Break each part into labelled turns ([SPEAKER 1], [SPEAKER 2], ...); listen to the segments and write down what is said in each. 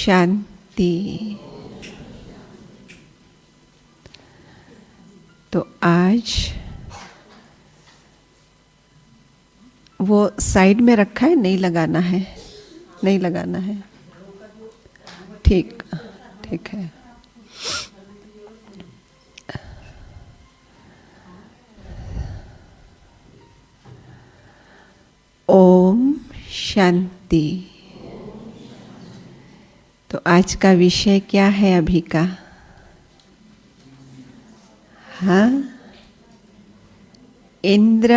[SPEAKER 1] शांति। तो आज वो साइड में रखा है, नहीं लगाना है, नहीं लगाना है। ठीक ठीक है। ओम शांति। तो आज का विषय क्या है अभी का? हाँ, इंद्र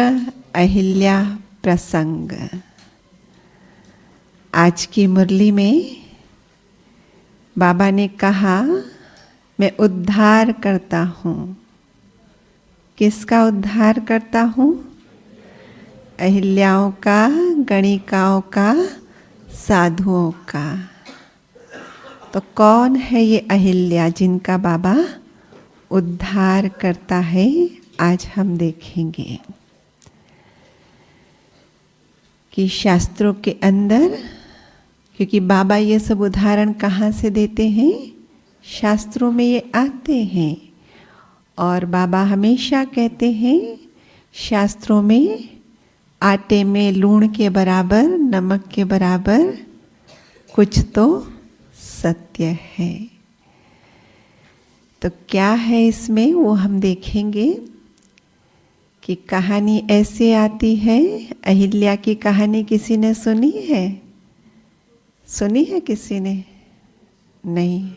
[SPEAKER 1] अहिल्या प्रसंग। आज की मुरली में बाबा ने कहा, मैं उद्धार करता हूँ। किसका उद्धार करता हूँ? अहिल्याओं का, गणिकाओं का, साधुओं का। तो कौन है ये अहिल्या जिनका बाबा उद्धार करता है? आज हम देखेंगे कि शास्त्रों के अंदर, क्योंकि बाबा ये सब उदाहरण कहाँ से देते हैं? शास्त्रों में ये आते हैं। और बाबा हमेशा कहते हैं शास्त्रों में आटे में लूण के बराबर, नमक के बराबर कुछ तो सत्य है। तो क्या है इसमें वो हम देखेंगे कि कहानी ऐसे आती है। अहिल्या की कहानी किसी ने सुनी है? सुनी है किसी ने? नहीं।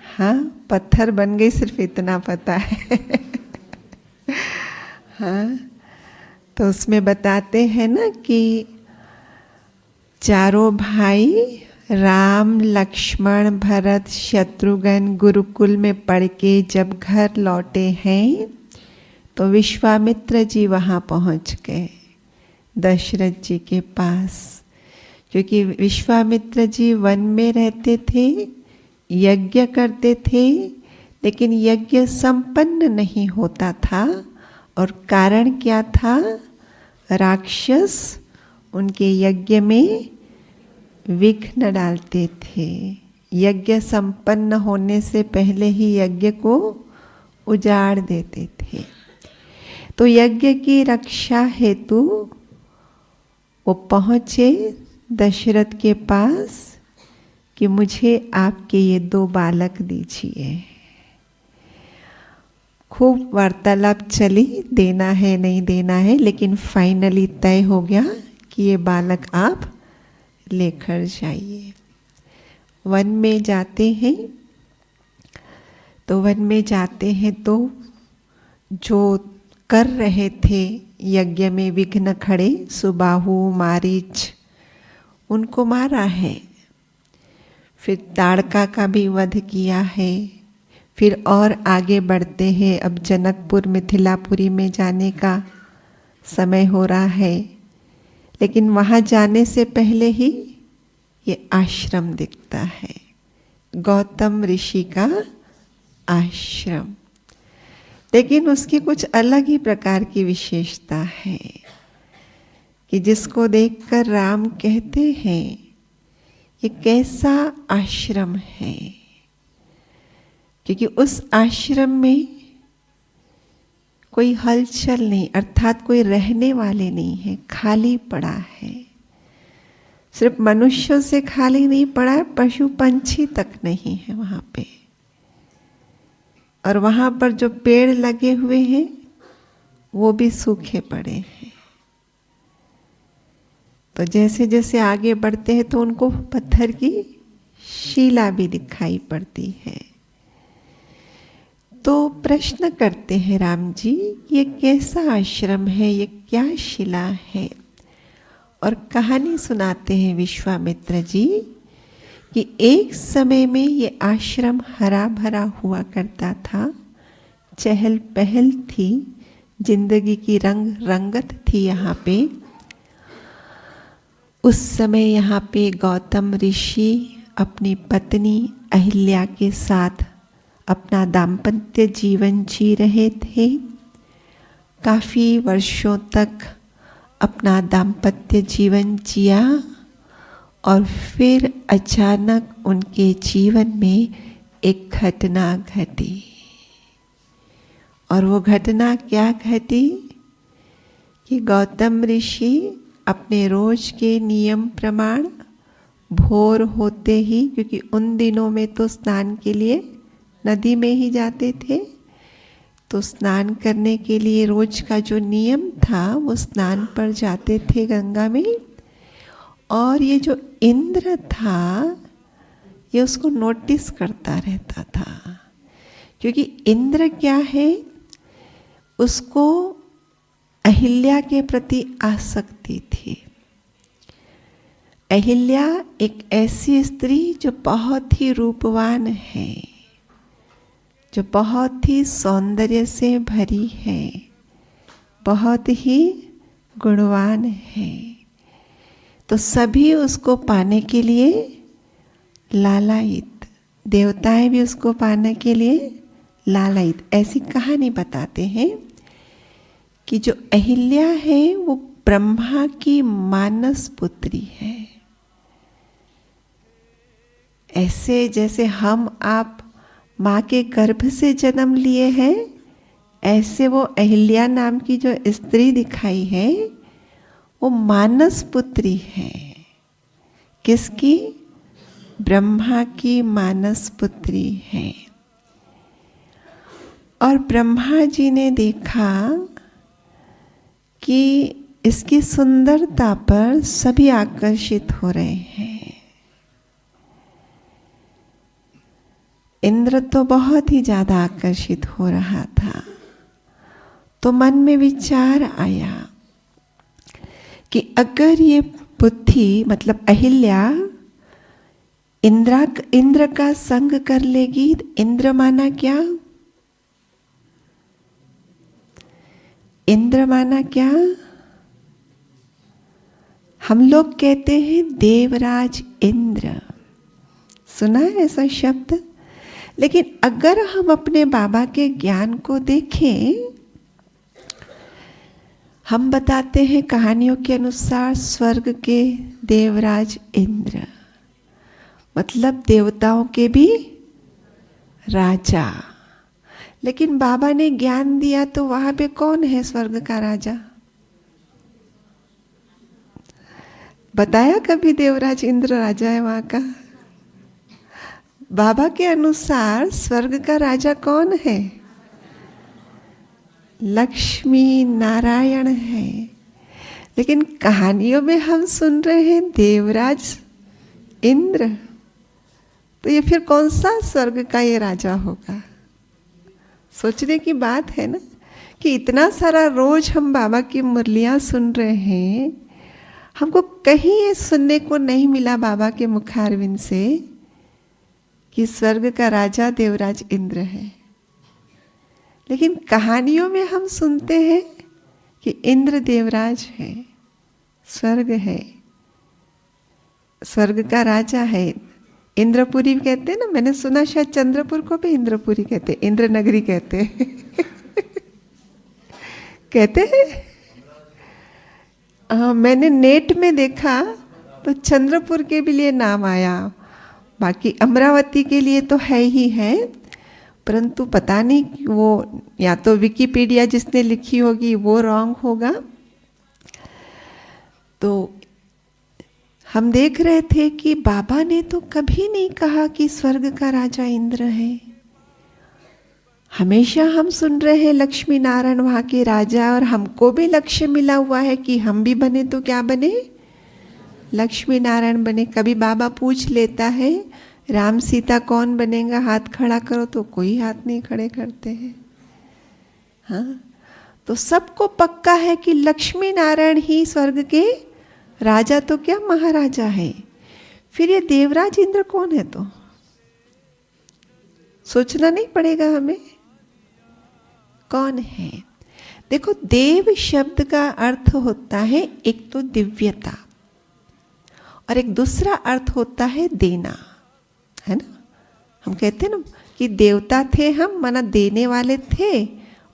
[SPEAKER 1] हाँ, पत्थर बन गई, सिर्फ इतना पता है। हाँ, तो उसमें बताते हैं ना कि चारों भाई राम, लक्ष्मण, भरत, शत्रुघ्न गुरुकुल में पढ़ के जब घर लौटे हैं तो विश्वामित्र जी वहाँ पहुँच गए दशरथ जी के पास। क्योंकि विश्वामित्र जी वन में रहते थे, यज्ञ करते थे, लेकिन यज्ञ संपन्न नहीं होता था। और कारण क्या था? राक्षस उनके यज्ञ में विघ्न डालते थे। यज्ञ संपन्न होने से पहले ही यज्ञ को उजाड़ देते थे। तो यज्ञ की रक्षा हेतु वो पहुँचे दशरथ के पास कि मुझे आपके ये 2 बालक दीजिए। खूब वार्तालाप चली, देना है नहीं देना है, लेकिन फाइनली तय हो गया कि ये बालक आप लेकर जाइए। वन में जाते हैं तो जो कर रहे थे यज्ञ में विघ्न खड़े, सुबाहु, मारीच, उनको मारा है। फिर ताड़का का भी वध किया है। फिर और आगे बढ़ते हैं। अब जनकपुर, मिथिलापुरी में जाने का समय हो रहा है। लेकिन वहाँ जाने से पहले ही ये आश्रम दिखता है, गौतम ऋषि का आश्रम। लेकिन उसकी कुछ अलग ही प्रकार की विशेषता है कि जिसको देखकर राम कहते हैं ये कैसा आश्रम है। क्योंकि उस आश्रम में कोई हलचल नहीं, अर्थात कोई रहने वाले नहीं है, खाली पड़ा है। सिर्फ मनुष्यों से खाली नहीं पड़ा है, पशु पंछी तक नहीं है वहाँ पे। और वहाँ पर जो पेड़ लगे हुए हैं वो भी सूखे पड़े हैं। तो जैसे जैसे आगे बढ़ते हैं तो उनको पत्थर की शिला भी दिखाई पड़ती है। तो प्रश्न करते हैं राम जी, ये कैसा आश्रम है, ये क्या शिला है? और कहानी सुनाते हैं विश्वामित्र जी कि एक समय में ये आश्रम हरा भरा हुआ करता था, चहल पहल थी, जिंदगी की रंग रंगत थी यहाँ पे। उस समय यहाँ पे गौतम ऋषि अपनी पत्नी अहिल्या के साथ अपना दाम्पत्य जीवन जी रहे थे। काफ़ी वर्षों तक अपना दाम्पत्य जीवन जिया और फिर अचानक उनके जीवन में एक घटना घटी। और वो घटना क्या घटी कि गौतम ऋषि अपने रोज के नियम प्रमाण भोर होते ही, क्योंकि उन दिनों में तो स्नान के लिए नदी में ही जाते थे, तो स्नान करने के लिए रोज का जो नियम था वो स्नान पर जाते थे गंगा में। और ये जो इंद्र था ये उसको नोटिस करता रहता था, क्योंकि इंद्र क्या है, उसको अहिल्या के प्रति आसक्ति थी। अहिल्या एक ऐसी स्त्री जो बहुत ही रूपवान है, जो बहुत ही सौंदर्य से भरी है, बहुत ही गुणवान है। तो सभी उसको पाने के लिए लालायित, देवताएं भी उसको पाने के लिए लालायित। ऐसी कहानी बताते हैं कि जो अहिल्या है वो ब्रह्मा की मानस पुत्री है। ऐसे जैसे हम आप माँ के गर्भ से जन्म लिए हैं, ऐसे वो अहिल्या नाम की जो स्त्री दिखाई है वो मानस पुत्री है। किसकी? ब्रह्मा की मानस पुत्री है। और ब्रह्मा जी ने देखा कि इसकी सुंदरता पर सभी आकर्षित हो रहे हैं। इंद्र तो बहुत ही ज्यादा आकर्षित हो रहा था। तो मन में विचार आया कि अगर ये बुद्धि मतलब अहिल्या इंद्र का संग कर लेगी, इंद्र माना क्या? इंद्र माना क्या? हम लोग कहते हैं देवराज इंद्र, सुना है ऐसा शब्द? लेकिन अगर हम अपने बाबा के ज्ञान को देखें, हम बताते हैं कहानियों के अनुसार स्वर्ग के देवराज इंद्र मतलब देवताओं के भी राजा। लेकिन बाबा ने ज्ञान दिया तो वहां पे कौन है स्वर्ग का राजा? बताया कभी देवराज इंद्र राजा है वहां का? बाबा के अनुसार स्वर्ग का राजा कौन है? लक्ष्मी नारायण है। लेकिन कहानियों में हम सुन रहे हैं देवराज इंद्र, तो ये फिर कौन सा स्वर्ग का ये राजा होगा? सोचने की बात है ना कि इतना सारा रोज हम बाबा की मुरलियां सुन रहे हैं, हमको कहीं ये सुनने को नहीं मिला बाबा के मुखारविंद से कि स्वर्ग का राजा देवराज इंद्र है। लेकिन कहानियों में हम सुनते हैं कि इंद्र देवराज है, स्वर्ग है, स्वर्ग का राजा है। इंद्रपुरी कहते हैं ना, मैंने सुना शायद चंद्रपुर को भी इंद्रपुरी कहते हैं, इंद्र नगरी कहते हैं कहते हैं। मैंने नेट में देखा तो चंद्रपुर के भी लिए नाम आया, बाकी अमरावती के लिए तो है ही है, परंतु पता नहीं वो या तो विकिपीडिया जिसने लिखी होगी वो रॉन्ग होगा। तो हम देख रहे थे कि बाबा ने तो कभी नहीं कहा कि स्वर्ग का राजा इंद्र है। हमेशा हम सुन रहे हैं लक्ष्मी नारायण वहाँ के राजा, और हमको भी लक्ष्य मिला हुआ है कि हम भी बने तो क्या बने? लक्ष्मी नारायण बने। कभी बाबा पूछ लेता है राम सीता कौन बनेगा, हाथ खड़ा करो, तो कोई हाथ नहीं खड़े करते हैं। हाँ, तो सबको पक्का है कि लक्ष्मी नारायण ही स्वर्ग के राजा तो क्या महाराजा है। फिर ये देवराज इंद्र कौन है? तो सोचना नहीं पड़ेगा हमें कौन है। देखो, देव शब्द का अर्थ होता है एक तो दिव्यता, और एक दूसरा अर्थ होता है देना, है ना। हम कहते हैं ना कि देवता थे हम, माना देने वाले थे,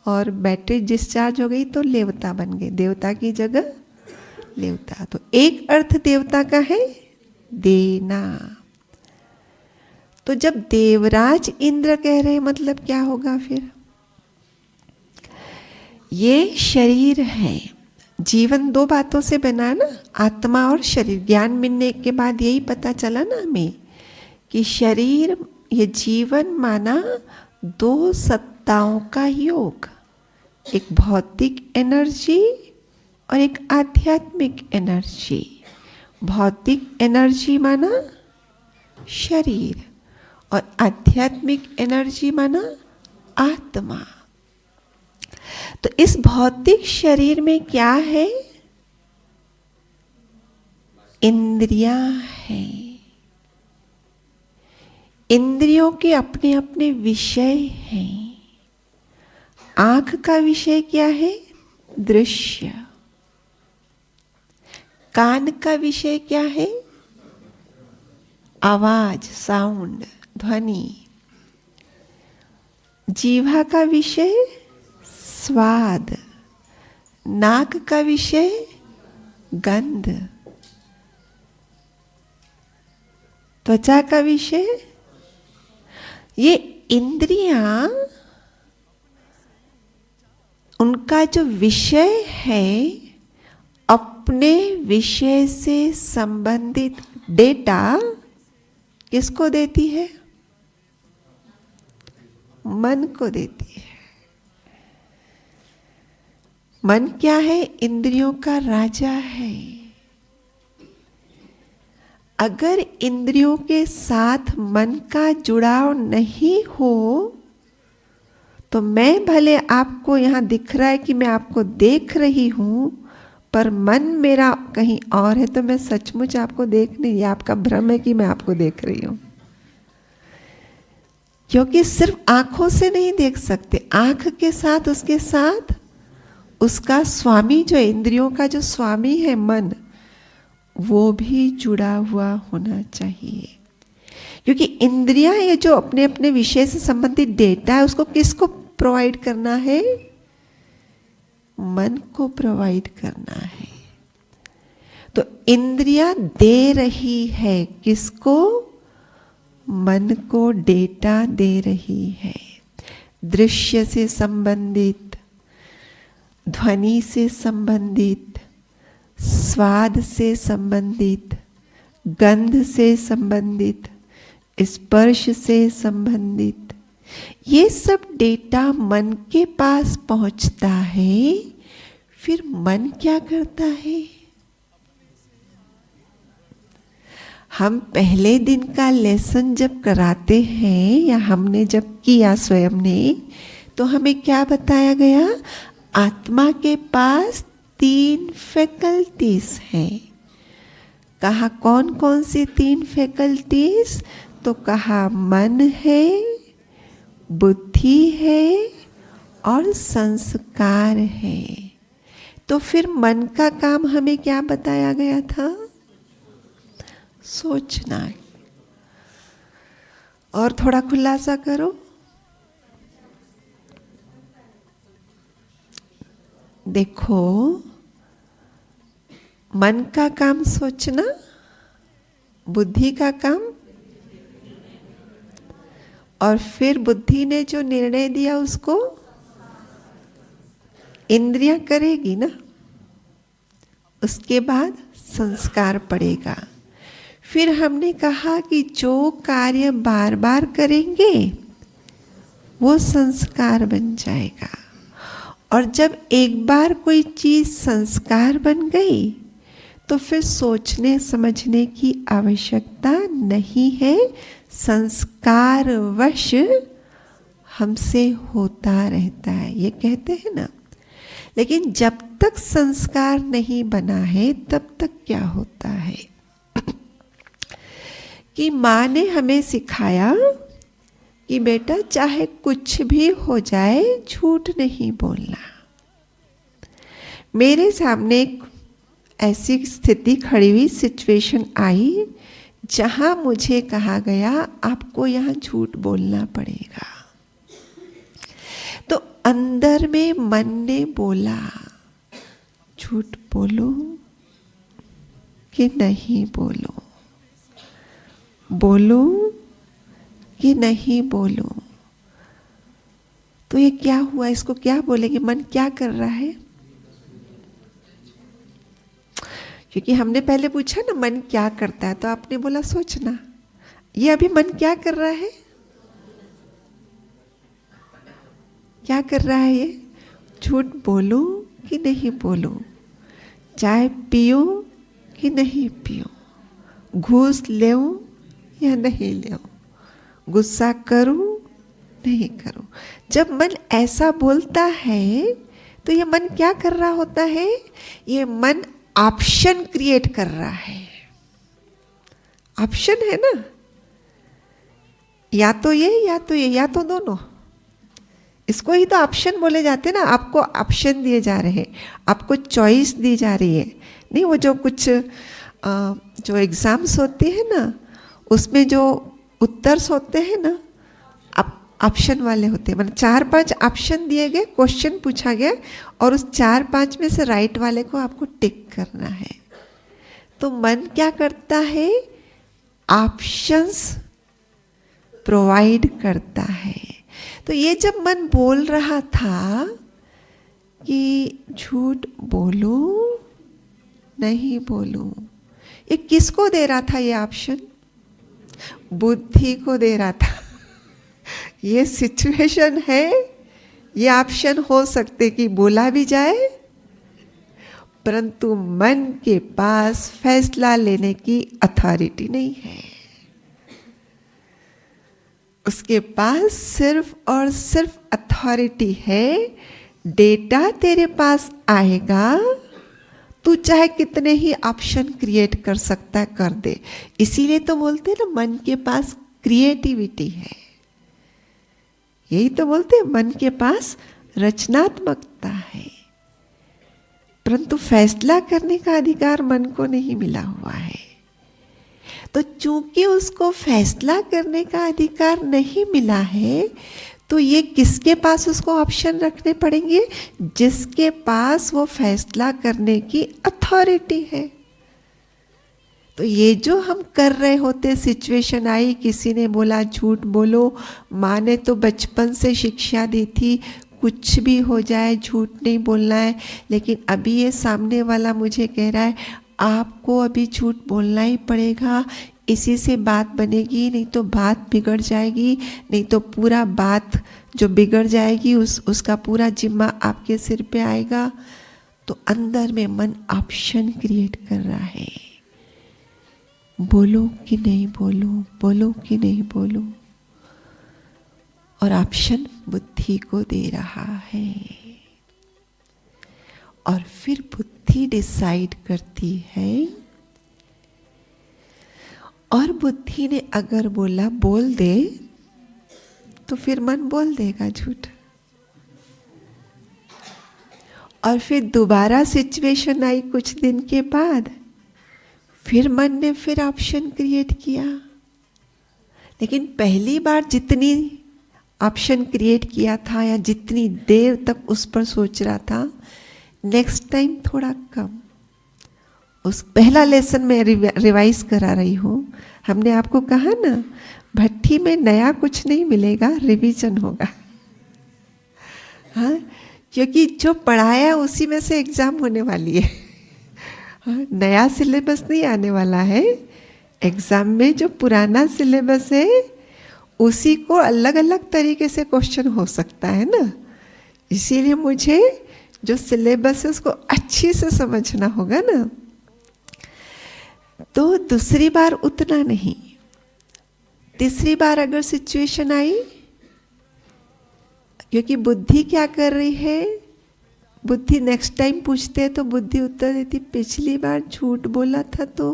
[SPEAKER 1] और बैटरी डिस्चार्ज हो गई तो लेवता बन गए, देवता की जगह लेवता। तो एक अर्थ देवता का है देना। तो जब देवराज इंद्र कह रहे मतलब क्या होगा फिर? ये शरीर है। जीवन दो बातों से बना ना, आत्मा और शरीर। ज्ञान मिलने के बाद यही पता चला ना हमें कि शरीर, ये जीवन माना दो सत्ताओं का योग, एक भौतिक एनर्जी और एक आध्यात्मिक एनर्जी। भौतिक एनर्जी माना शरीर और आध्यात्मिक एनर्जी माना आत्मा। तो इस भौतिक शरीर में क्या है? इंद्रियां हैं। इंद्रियों के अपने अपने विषय हैं। आंख का विषय क्या है? दृश्य। कान का विषय क्या है? आवाज, साउंड, ध्वनि। जीवा का विषय स्वाद। नाक का विषय गंध। त्वचा का विषय, ये इंद्रियां, उनका जो विषय है अपने विषय से संबंधित डेटा किसको देती है? मन को देती है। मन क्या है? इंद्रियों का राजा है। अगर इंद्रियों के साथ मन का जुड़ाव नहीं हो तो मैं भले आपको यहां दिख रहा है कि मैं आपको देख रही हूं, पर मन मेरा कहीं और है, तो मैं सचमुच आपको देख नहीं, ये आपका भ्रम है कि मैं आपको देख रही हूं। क्योंकि सिर्फ आंखों से नहीं देख सकते, आंख के साथ उसके साथ उसका स्वामी, जो इंद्रियों का जो स्वामी है मन, वो भी जुड़ा हुआ होना चाहिए। क्योंकि इंद्रियां, ये जो अपने अपने विषय से संबंधित डेटा है, उसको किसको प्रोवाइड करना है? मन को प्रोवाइड करना है। तो इंद्रियां दे रही है किसको? मन को डेटा दे रही है। दृश्य से संबंधित, ध्वनि से संबंधित, स्वाद से संबंधित, गंध से संबंधित, स्पर्श से संबंधित, ये सब डेटा मन के पास पहुंचता है। फिर मन क्या करता है? हम पहले दिन का लेसन जब कराते हैं या हमने जब किया स्वयं ने, तो हमें क्या बताया गया? आत्मा के पास 3 फैकल्टीज हैं। कहा कौन कौन सी 3 फैकल्टीज? तो कहा मन है, बुद्धि है और संस्कार है। तो फिर मन का काम हमें क्या बताया गया था? सोचना। और थोड़ा खुलासा करो। देखो, मन का काम सोचना, बुद्धि का काम, और फिर बुद्धि ने जो निर्णय दिया उसको इंद्रियां करेगी ना। उसके बाद संस्कार पड़ेगा। फिर हमने कहा कि जो कार्य बार बार करेंगे वो संस्कार बन जाएगा। और जब एक बार कोई चीज संस्कार बन गई तो फिर सोचने समझने की आवश्यकता नहीं है। संस्कार वश हमसे होता रहता है, ये कहते हैं ना। लेकिन जब तक संस्कार नहीं बना है तब तक क्या होता है कि माँ ने हमें सिखाया कि बेटा चाहे कुछ भी हो जाए झूठ नहीं बोलना। मेरे सामने एक ऐसी स्थिति खड़ी हुई, सिचुएशन आई जहां मुझे कहा गया आपको यहाँ झूठ बोलना पड़ेगा। तो अंदर में मन ने बोला झूठ बोलो कि नहीं बोलो। बोलूं कि नहीं बोलूं? तो ये क्या हुआ, इसको क्या बोलेंगे? मन क्या कर रहा है? क्योंकि हमने पहले पूछा ना मन क्या करता है, तो आपने बोला सोचना। ये अभी मन क्या कर रहा है? क्या कर रहा है ये? झूठ बोलूं कि नहीं बोलूं? चाय पीऊं कि नहीं पीऊं? घूस लेऊं या नहीं लेऊं? गुस्सा करूं नहीं करूं? जब मन ऐसा बोलता है तो ये मन क्या कर रहा होता है? ये मन ऑप्शन क्रिएट कर रहा है। ऑप्शन है ना, या तो ये या तो ये या तो दोनों। इसको ही तो ऑप्शन बोले जाते हैं ना। आपको ऑप्शन दिए जा रहे हैं, आपको चॉइस दी जा रही है। नहीं, वो जो कुछ जो एग्जाम्स होते हैं ना, उसमें जो उत्तर्स होते हैं ना, ऑप्शन वाले होते हैं। मतलब 4-5 ऑप्शन दिए गए, क्वेश्चन पूछा गया और उस 4-5 में से राइट वाले को आपको टिक करना है। तो मन क्या करता है? ऑप्शंस प्रोवाइड करता है। तो ये जब मन बोल रहा था कि झूठ बोलूं नहीं बोलूं, ये किसको दे रहा था? ये ऑप्शन बुद्धि को दे रहा था। ये सिचुएशन है, ये ऑप्शन हो सकते कि बोला भी जाए, परंतु मन के पास फैसला लेने की अथॉरिटी नहीं है। उसके पास सिर्फ और सिर्फ अथॉरिटी है, डेटा तेरे पास आएगा, तू चाहे कितने ही ऑप्शन क्रिएट कर सकता है, कर दे। इसीलिए तो बोलते हैं ना, मन के पास क्रिएटिविटी है। यही तो बोलते हैं, मन के पास रचनात्मकता है, परंतु फैसला करने का अधिकार मन को नहीं मिला हुआ है। तो चूंकि उसको फैसला करने का अधिकार नहीं मिला है, तो ये किसके पास उसको ऑप्शन रखने पड़ेंगे? जिसके पास वो फैसला करने की अथॉरिटी है। तो ये जो हम कर रहे होते, सिचुएशन आई, किसी ने बोला झूठ बोलो, माँ ने तो बचपन से शिक्षा दी थी कुछ भी हो जाए झूठ नहीं बोलना है, लेकिन अभी ये सामने वाला मुझे कह रहा है आपको अभी झूठ बोलना ही पड़ेगा, इसी से बात बनेगी, नहीं तो बात बिगड़ जाएगी, नहीं तो पूरा बात जो बिगड़ जाएगी उसका पूरा जिम्मा आपके सिर पे आएगा। तो अंदर में मन ऑप्शन क्रिएट कर रहा है, बोलो कि नहीं बोलो, बोलो कि नहीं बोलो, और ऑप्शन बुद्धि को दे रहा है। और फिर बुद्धि डिसाइड करती है, और बुद्धि ने अगर बोला बोल दे, तो फिर मन बोल देगा झूठ। और फिर दोबारा सिचुएशन आई कुछ दिन के बाद, फिर मन ने फिर ऑप्शन क्रिएट किया, लेकिन पहली बार जितनी ऑप्शन क्रिएट किया था या जितनी देर तक उस पर सोच रहा था, नेक्स्ट टाइम थोड़ा कम। उस पहला लेसन में रिवाइज करा रही हूँ। हमने आपको कहा ना, भट्टी में नया कुछ नहीं मिलेगा, रिवीजन होगा। हाँ, क्योंकि जो पढ़ाया उसी में से एग्जाम होने वाली है। हाँ, नया सिलेबस नहीं आने वाला है। एग्जाम में जो पुराना सिलेबस है उसी को अलग अलग तरीके से क्वेश्चन हो सकता है ना। इसीलिए मुझे जो सिलेबस है उसको अच्छी से समझना होगा ना। तो दूसरी बार उतना नहीं, तीसरी बार अगर सिचुएशन आई, क्योंकि बुद्धि क्या कर रही है, बुद्धि नेक्स्ट टाइम पूछते हैं तो बुद्धि उत्तर देती पिछली बार झूठ बोला था तो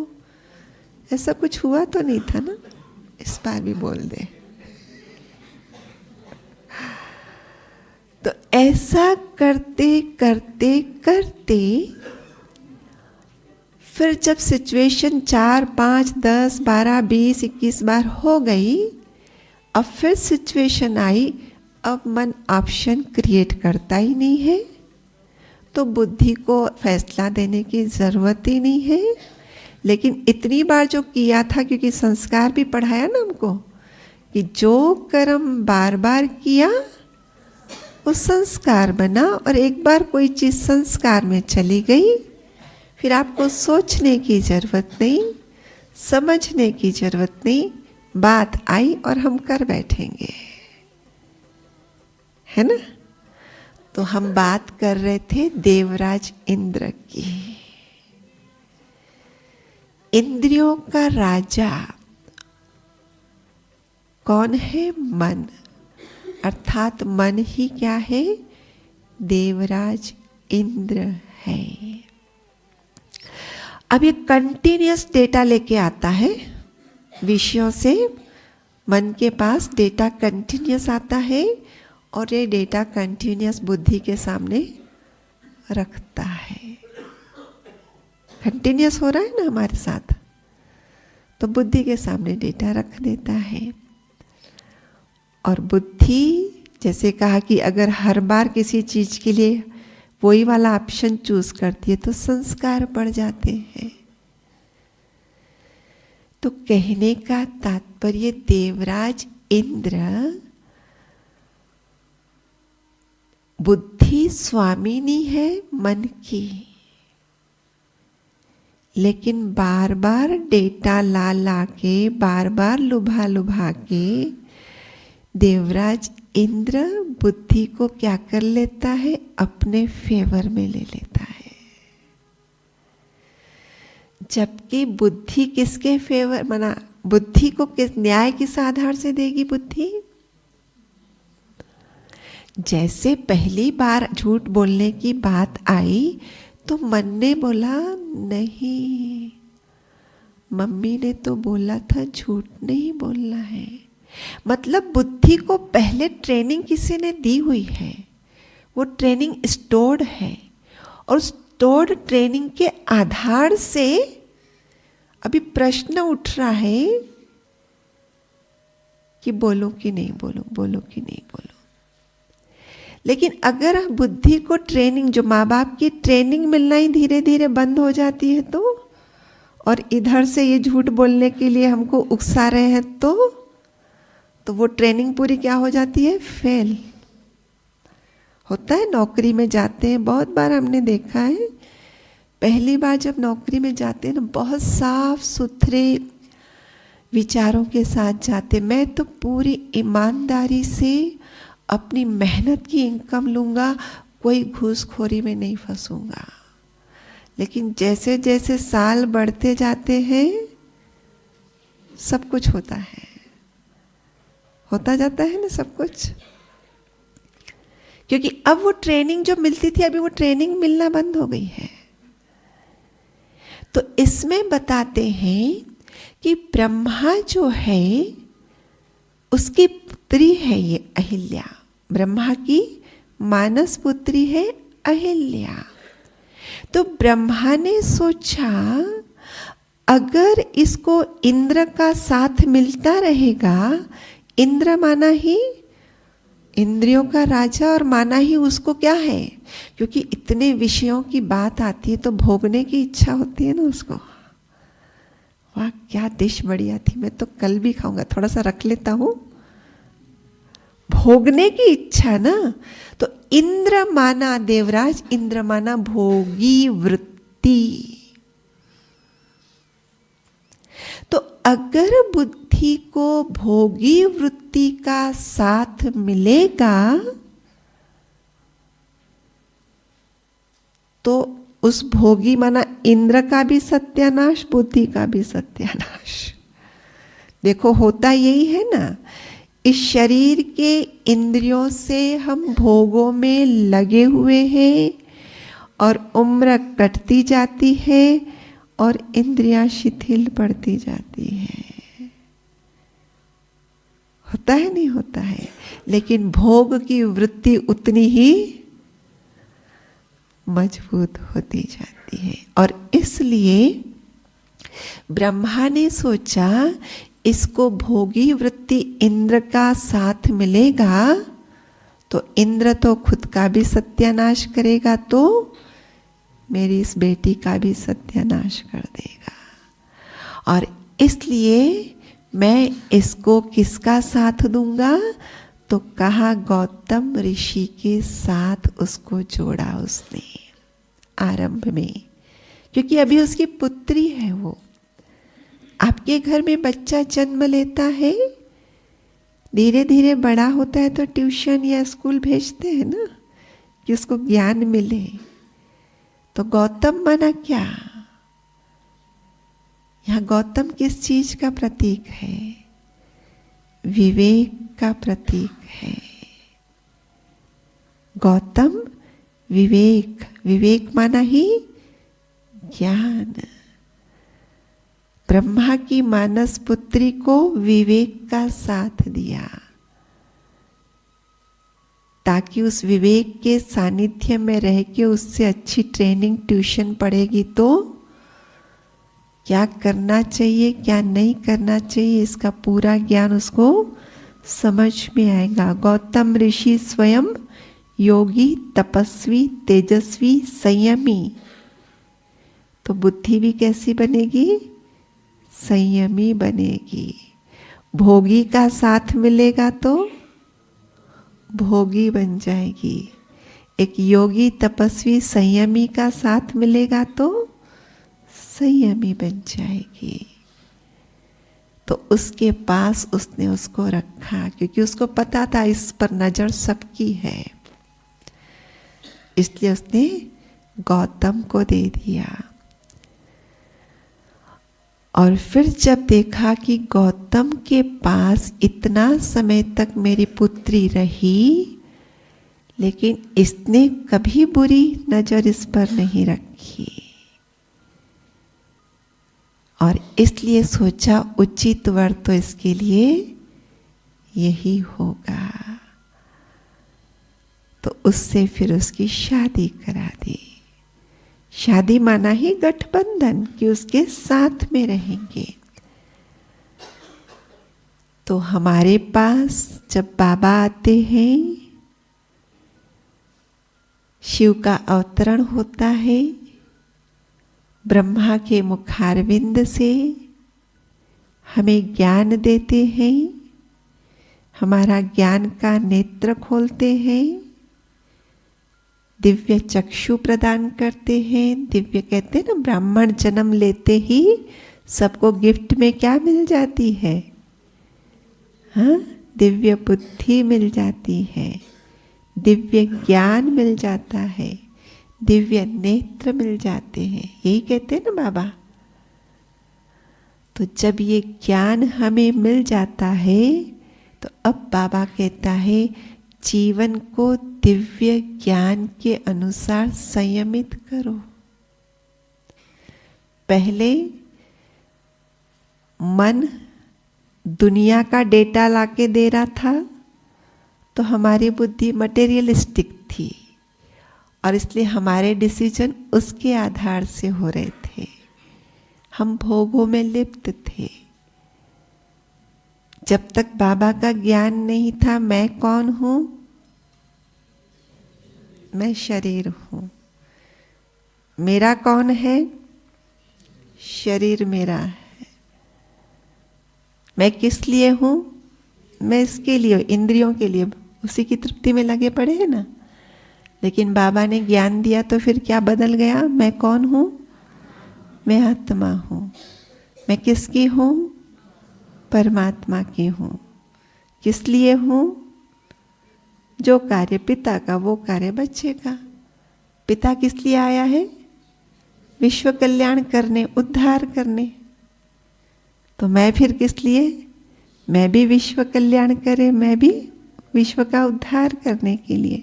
[SPEAKER 1] ऐसा कुछ हुआ तो नहीं था ना, इस बार भी बोल दे। तो ऐसा करते करते करते फिर जब सिचुएशन 4, 5, 10, 12, 20, 21 बार हो गई, अब फिर सिचुएशन आई, अब मन ऑप्शन क्रिएट करता ही नहीं है, तो बुद्धि को फैसला देने की ज़रूरत ही नहीं है। लेकिन इतनी बार जो किया था, क्योंकि संस्कार भी पढ़ाया ना हमको कि जो कर्म बार बार किया वो संस्कार बना, और एक बार कोई चीज संस्कार में चली गई फिर आपको सोचने की जरूरत नहीं, समझने की जरूरत नहीं, बात आई और हम कर बैठेंगे, है ना। तो हम बात कर रहे थे देवराज इंद्र की। इंद्रियों का राजा कौन है? मन, अर्थात मन ही क्या है? देवराज इंद्र है। अब ये कंटिन्यूअस डेटा लेके आता है विषयों से, मन के पास डेटा कंटिन्यूअस आता है और ये डेटा कंटिन्यूअस बुद्धि के सामने रखता है। कंटिन्यूअस हो रहा है ना हमारे साथ, तो बुद्धि के सामने डेटा रख देता है। और बुद्धि, जैसे कहा कि अगर हर बार किसी चीज के लिए वही वाला ऑप्शन चूज करती है तो संस्कार बढ़ जाते हैं। तो कहने का तात्पर्य देवराज इंद्र बुद्धि स्वामिनी है मन की, लेकिन बार बार डेटा ला ला के, बार बार लुभा लुभा के देवराज इंद्र बुद्धि को क्या कर लेता है? अपने फेवर में ले लेता है। जबकि बुद्धि किसके फेवर, माना बुद्धि को किस न्याय किस आधार से देगी? बुद्धि जैसे पहली बार झूठ बोलने की बात आई तो मन ने बोला नहीं, मम्मी ने तो बोला था झूठ नहीं बोलना है। मतलब बुद्धि को पहले ट्रेनिंग किसी ने दी हुई है, वो ट्रेनिंग स्टोर्ड है, और स्टोर्ड ट्रेनिंग के आधार से अभी प्रश्न उठ रहा है कि बोलो कि नहीं बोलो, बोलो कि नहीं बोलो। लेकिन अगर बुद्धि को ट्रेनिंग, जो माँ बाप की ट्रेनिंग मिलना ही धीरे धीरे बंद हो जाती है तो, और इधर से ये झूठ बोलने के लिए हमको उकसा रहे हैं तो वो ट्रेनिंग पूरी क्या हो जाती है? फेल होता है। नौकरी में जाते हैं, बहुत बार हमने देखा है, पहली बार जब नौकरी में जाते हैं ना, बहुत साफ सुथरे विचारों के साथ जाते, मैं तो पूरी ईमानदारी से अपनी मेहनत की इनकम लूंगा, कोई घूसखोरी में नहीं फंसूंगा। लेकिन जैसे जैसे साल बढ़ते जाते हैं सब कुछ होता है, होता जाता है ना सब कुछ, क्योंकि अब वो ट्रेनिंग जो मिलती थी अभी वो ट्रेनिंग मिलना बंद हो गई है। तो इसमें बताते हैं कि ब्रह्मा जो है उसकी पुत्री है ये अहिल्या, ब्रह्मा की मानस पुत्री है अहिल्या। तो ब्रह्मा ने सोचा अगर इसको इंद्र का साथ मिलता रहेगा, इंद्र माना ही इंद्रियों का राजा और माना ही उसको क्या है, क्योंकि इतने विषयों की बात आती है तो भोगने की इच्छा होती है ना उसको। वाह क्या डिश बढ़िया थी, मैं तो कल भी खाऊंगा, थोड़ा सा रख लेता हूं। भोगने की इच्छा ना, तो इंद्र माना, देवराज इंद्र माना भोगी वृत्ति। तो अगर बुद्धि को भोगी वृत्ति का साथ मिलेगा तो उस भोगी माना इंद्र का भी सत्यानाश, बुद्धि का भी सत्यानाश। देखो होता यही है ना, इस शरीर के इंद्रियों से हम भोगों में लगे हुए हैं और उम्र कटती जाती है और इंद्रियां शिथिल पड़ती जाती है। होता है नहीं होता है, लेकिन भोग की वृत्ति उतनी ही मजबूत होती जाती है। और इसलिए ब्रह्मा ने सोचा इसको भोगी वृत्ति इंद्र का साथ मिलेगा तो इंद्र तो खुद का भी सत्यानाश करेगा, तो मेरी इस बेटी का भी सत्यानाश कर देगा। और इसलिए मैं इसको किसका साथ दूंगा? तो कहा गौतम ऋषि के साथ उसको जोड़ा उसने आरंभ में, क्योंकि अभी उसकी पुत्री है वो। आपके घर में बच्चा जन्म लेता है, धीरे धीरे बड़ा होता है तो ट्यूशन या स्कूल भेजते हैं ना, कि उसको ज्ञान मिले। तो गौतम माना क्या? यहां गौतम किस चीज का प्रतीक है? विवेक का प्रतीक है। गौतम विवेक, विवेक माना ही ज्ञान। ब्रह्मा की मानस पुत्री को विवेक का साथ दिया, ताकि उस विवेक के सानिध्य में रह के उससे अच्छी ट्रेनिंग ट्यूशन पढ़ेगी तो क्या करना चाहिए क्या नहीं करना चाहिए इसका पूरा ज्ञान उसको समझ में आएगा। गौतम ऋषि स्वयं योगी, तपस्वी, तेजस्वी, संयमी, तो बुद्धि भी कैसी बनेगी? संयमी बनेगी। भोगी का साथ मिलेगा तो भोगी बन जाएगी। एक योगी, तपस्वी, संयमी का साथ मिलेगा तो संयमी बन जाएगी। तो उसके पास उसने उसको रखा, क्योंकि उसको पता था इस पर नजर सबकी है, इसलिए उसने गौतम को दे दिया। और फिर जब देखा कि गौतम के पास इतना समय तक मेरी पुत्री रही, लेकिन इसने कभी बुरी नजर इस पर नहीं रखी, और इसलिए सोचा उचित वर तो इसके लिए यही होगा। तो उससे फिर उसकी शादी करा दी। शादी माना ही गठबंधन, कि उसके साथ में रहेंगे। तो हमारे पास जब बाबा आते हैं, शिव का अवतरण होता है, ब्रह्मा के मुखारविंद से हमें ज्ञान देते हैं, हमारा ज्ञान का नेत्र खोलते हैं, दिव्य चक्षु प्रदान करते हैं। दिव्य कहते हैं ना, ब्राह्मण जन्म लेते ही सबको गिफ्ट में क्या मिल जाती है? हाँ, दिव्य बुद्धि मिल जाती है, दिव्य ज्ञान मिल जाता है, दिव्य नेत्र मिल जाते हैं, यही कहते हैं ना बाबा। तो जब ये ज्ञान हमें मिल जाता है, तो अब बाबा कहता है जीवन को दिव्य ज्ञान के अनुसार संयमित करो। पहले मन दुनिया का डेटा लाके दे रहा था, तो हमारी बुद्धि मटेरियलिस्टिक थी, और इसलिए हमारे डिसीजन उसके आधार से हो रहे थे। हम भोगों में लिप्त थे। जब तक बाबा का ज्ञान नहीं था, मैं कौन हूं? मैं शरीर हूं। मेरा कौन है? शरीर मेरा है। मैं किस लिए हूं? मैं इसके लिए, इंद्रियों के लिए, उसी की तृप्ति में लगे पड़े हैं ना। लेकिन बाबा ने ज्ञान दिया तो फिर क्या बदल गया? मैं कौन हूं? मैं आत्मा हूं। मैं किसकी हूं? परमात्मा की हूं। किस लिए हूं? जो कार्य पिता का वो कार्य बच्चे का। पिता किस लिए आया है? विश्व कल्याण करने, उद्धार करने। तो मैं फिर किस लिए? मैं भी विश्व कल्याण करे, मैं भी विश्व का उद्धार करने के लिए।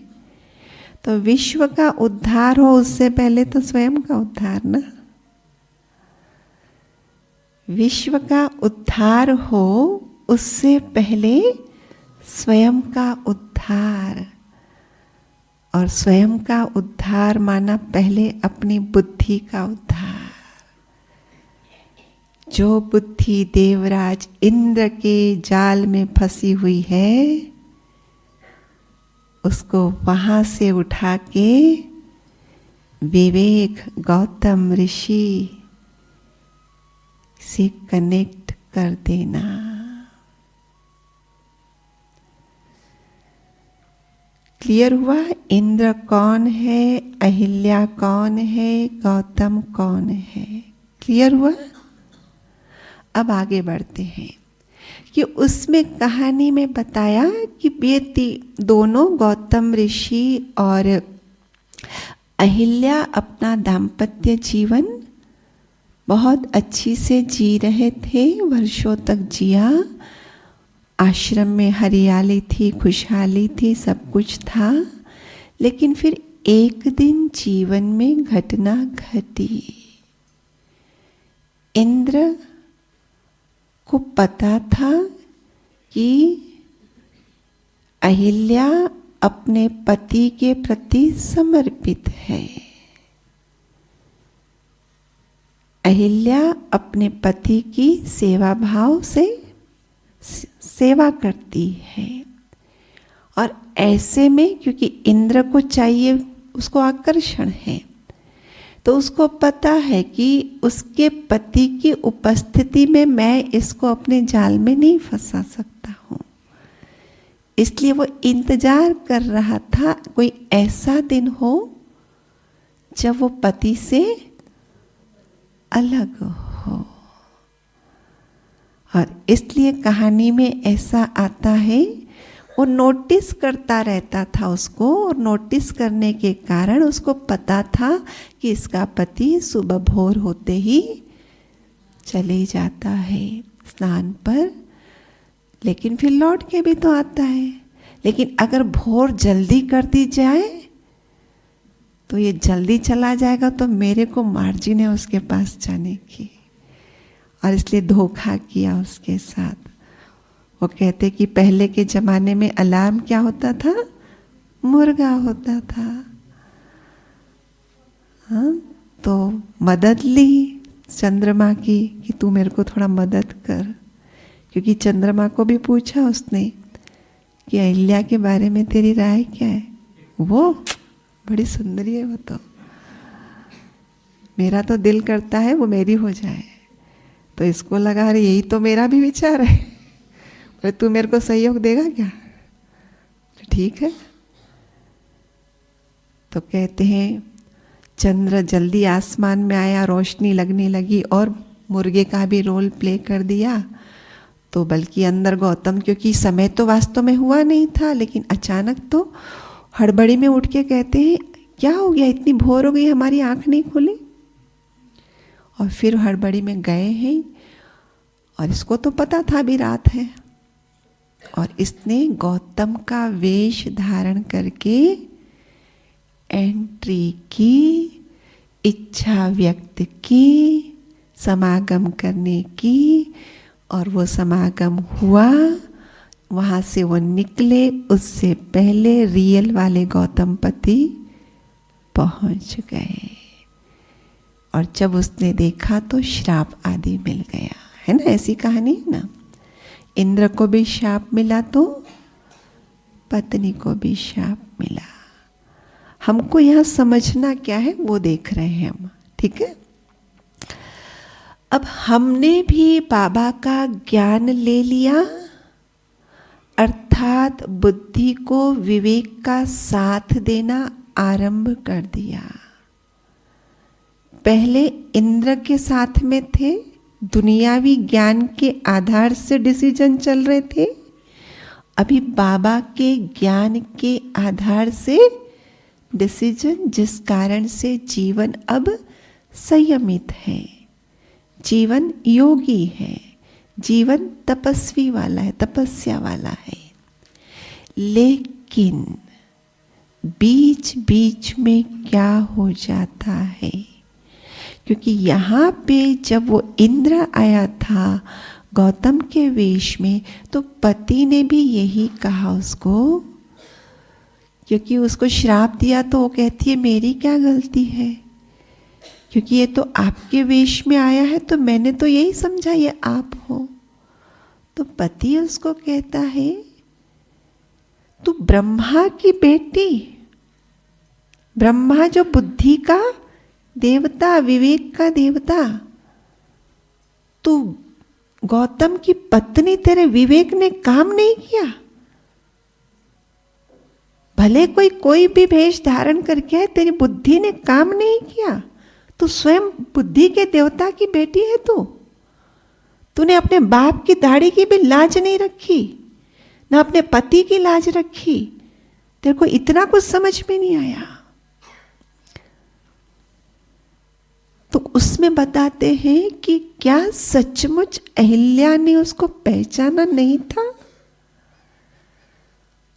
[SPEAKER 1] तो विश्व का उद्धार हो उससे पहले तो स्वयं का उद्धार ना। विश्व का उद्धार हो उससे पहले स्वयं का उद्धार। और स्वयं का उद्धार माना पहले अपनी बुद्धि का उद्धार। जो बुद्धि देवराज इंद्र के जाल में फंसी हुई है, उसको वहां से उठा के विवेक, गौतम ऋषि से कनेक्ट कर देना। क्लियर हुआ? इंद्र कौन है, अहिल्या कौन है, गौतम कौन है? क्लियर हुआ? अब आगे बढ़ते हैं कि उसमें कहानी में बताया कि ये दोनों गौतम ऋषि और अहिल्या अपना दाम्पत्य जीवन बहुत अच्छी से जी रहे थे, वर्षों तक जिया। आश्रम में हरियाली थी, खुशहाली थी, सब कुछ था। लेकिन फिर एक दिन जीवन में घटना घटी। इंद्र को पता था कि अहिल्या अपने पति के प्रति समर्पित है। अहिल्या अपने पति की सेवा भाव से सेवा करती है। और ऐसे में क्योंकि इंद्र को चाहिए, उसको आकर्षण है, तो उसको पता है कि उसके पति की उपस्थिति में मैं इसको अपने जाल में नहीं फंसा सकता हूँ। इसलिए वो इंतजार कर रहा था कोई ऐसा दिन हो जब वो पति से अलग हो। और इसलिए कहानी में ऐसा आता है, वो नोटिस करता रहता था उसको, और नोटिस करने के कारण उसको पता था कि इसका पति सुबह भोर होते ही चले जाता है स्नान पर, लेकिन फिर लौट के भी तो आता है। लेकिन अगर भोर जल्दी कर दी जाए तो ये जल्दी चला जाएगा, तो मेरे को मार्जिन है उसके पास जाने की, और इसलिए धोखा किया उसके साथ। वो कहते कि पहले के जमाने में अलार्म क्या होता था? मुर्गा होता था। हाँ, तो मदद ली चंद्रमा की कि तू मेरे को थोड़ा मदद कर, क्योंकि चंद्रमा को भी पूछा उसने कि अहिल्या के बारे में तेरी राय क्या है? वो बड़ी सुंदरी है, वो तो मेरा तो दिल करता है वो मेरी हो जाए। तो इसको लगा अरे यही तो मेरा भी विचार है, बोले तू मेरे को सहयोग देगा क्या? ठीक है। तो कहते हैं चंद्र जल्दी आसमान में आया, रोशनी लगने लगी और मुर्गे का भी रोल प्ले कर दिया। तो बल्कि अंदर गौतम, क्योंकि समय तो वास्तव में हुआ नहीं था, लेकिन अचानक तो हड़बड़ी में उठ के कहते हैं क्या हो गया, इतनी भोर हो गई, हमारी आंख नहीं खुली। और फिर हड़बड़ी में गए हैं, और इसको तो पता था अभी रात है, और इसने गौतम का वेश धारण करके एंट्री की, इच्छा व्यक्त की समागम करने की, और वो समागम हुआ। वहाँ से वो निकले, उससे पहले रियल वाले गौतम पति पहुँच गए। और जब उसने देखा तो श्राप आदि मिल गया, है ना, ऐसी कहानी है ना। इंद्र को भी श्राप मिला तो पत्नी को भी श्राप मिला। हमको यहाँ समझना क्या है वो देख रहे हैं हम, ठीक है। अब हमने भी बाबा का ज्ञान ले लिया, अर्थात बुद्धि को विवेक का साथ देना आरंभ कर दिया। पहले इंद्र के साथ में थे, दुनियावी ज्ञान के आधार से डिसीजन चल रहे थे। अभी बाबा के ज्ञान के आधार से डिसीजन, जिस कारण से जीवन अब संयमित है, जीवन योगी है, जीवन तपस्वी वाला है, तपस्या वाला है। लेकिन बीच बीच में क्या हो जाता है, क्योंकि यहाँ पे जब वो इंद्र आया था गौतम के वेश में, तो पति ने भी यही कहा उसको, क्योंकि उसको श्राप दिया तो वो कहती है मेरी क्या गलती है, क्योंकि ये तो आपके वेश में आया है, तो मैंने तो यही समझा ये आप हो। तो पति उसको कहता है तू ब्रह्मा की बेटी, ब्रह्मा जो बुद्धि का देवता, विवेक का देवता, तू गौतम की पत्नी, तेरे विवेक ने काम नहीं किया। भले कोई भी वेश धारण करके है, तेरी बुद्धि ने काम नहीं किया। तू स्वयं बुद्धि के देवता की बेटी है। तूने अपने बाप की दाढ़ी की भी लाज नहीं रखी, ना अपने पति की लाज रखी। तेरे को इतना कुछ समझ में नहीं आया। तो उसमें बताते हैं कि क्या सचमुच अहिल्या ने उसको पहचाना नहीं था?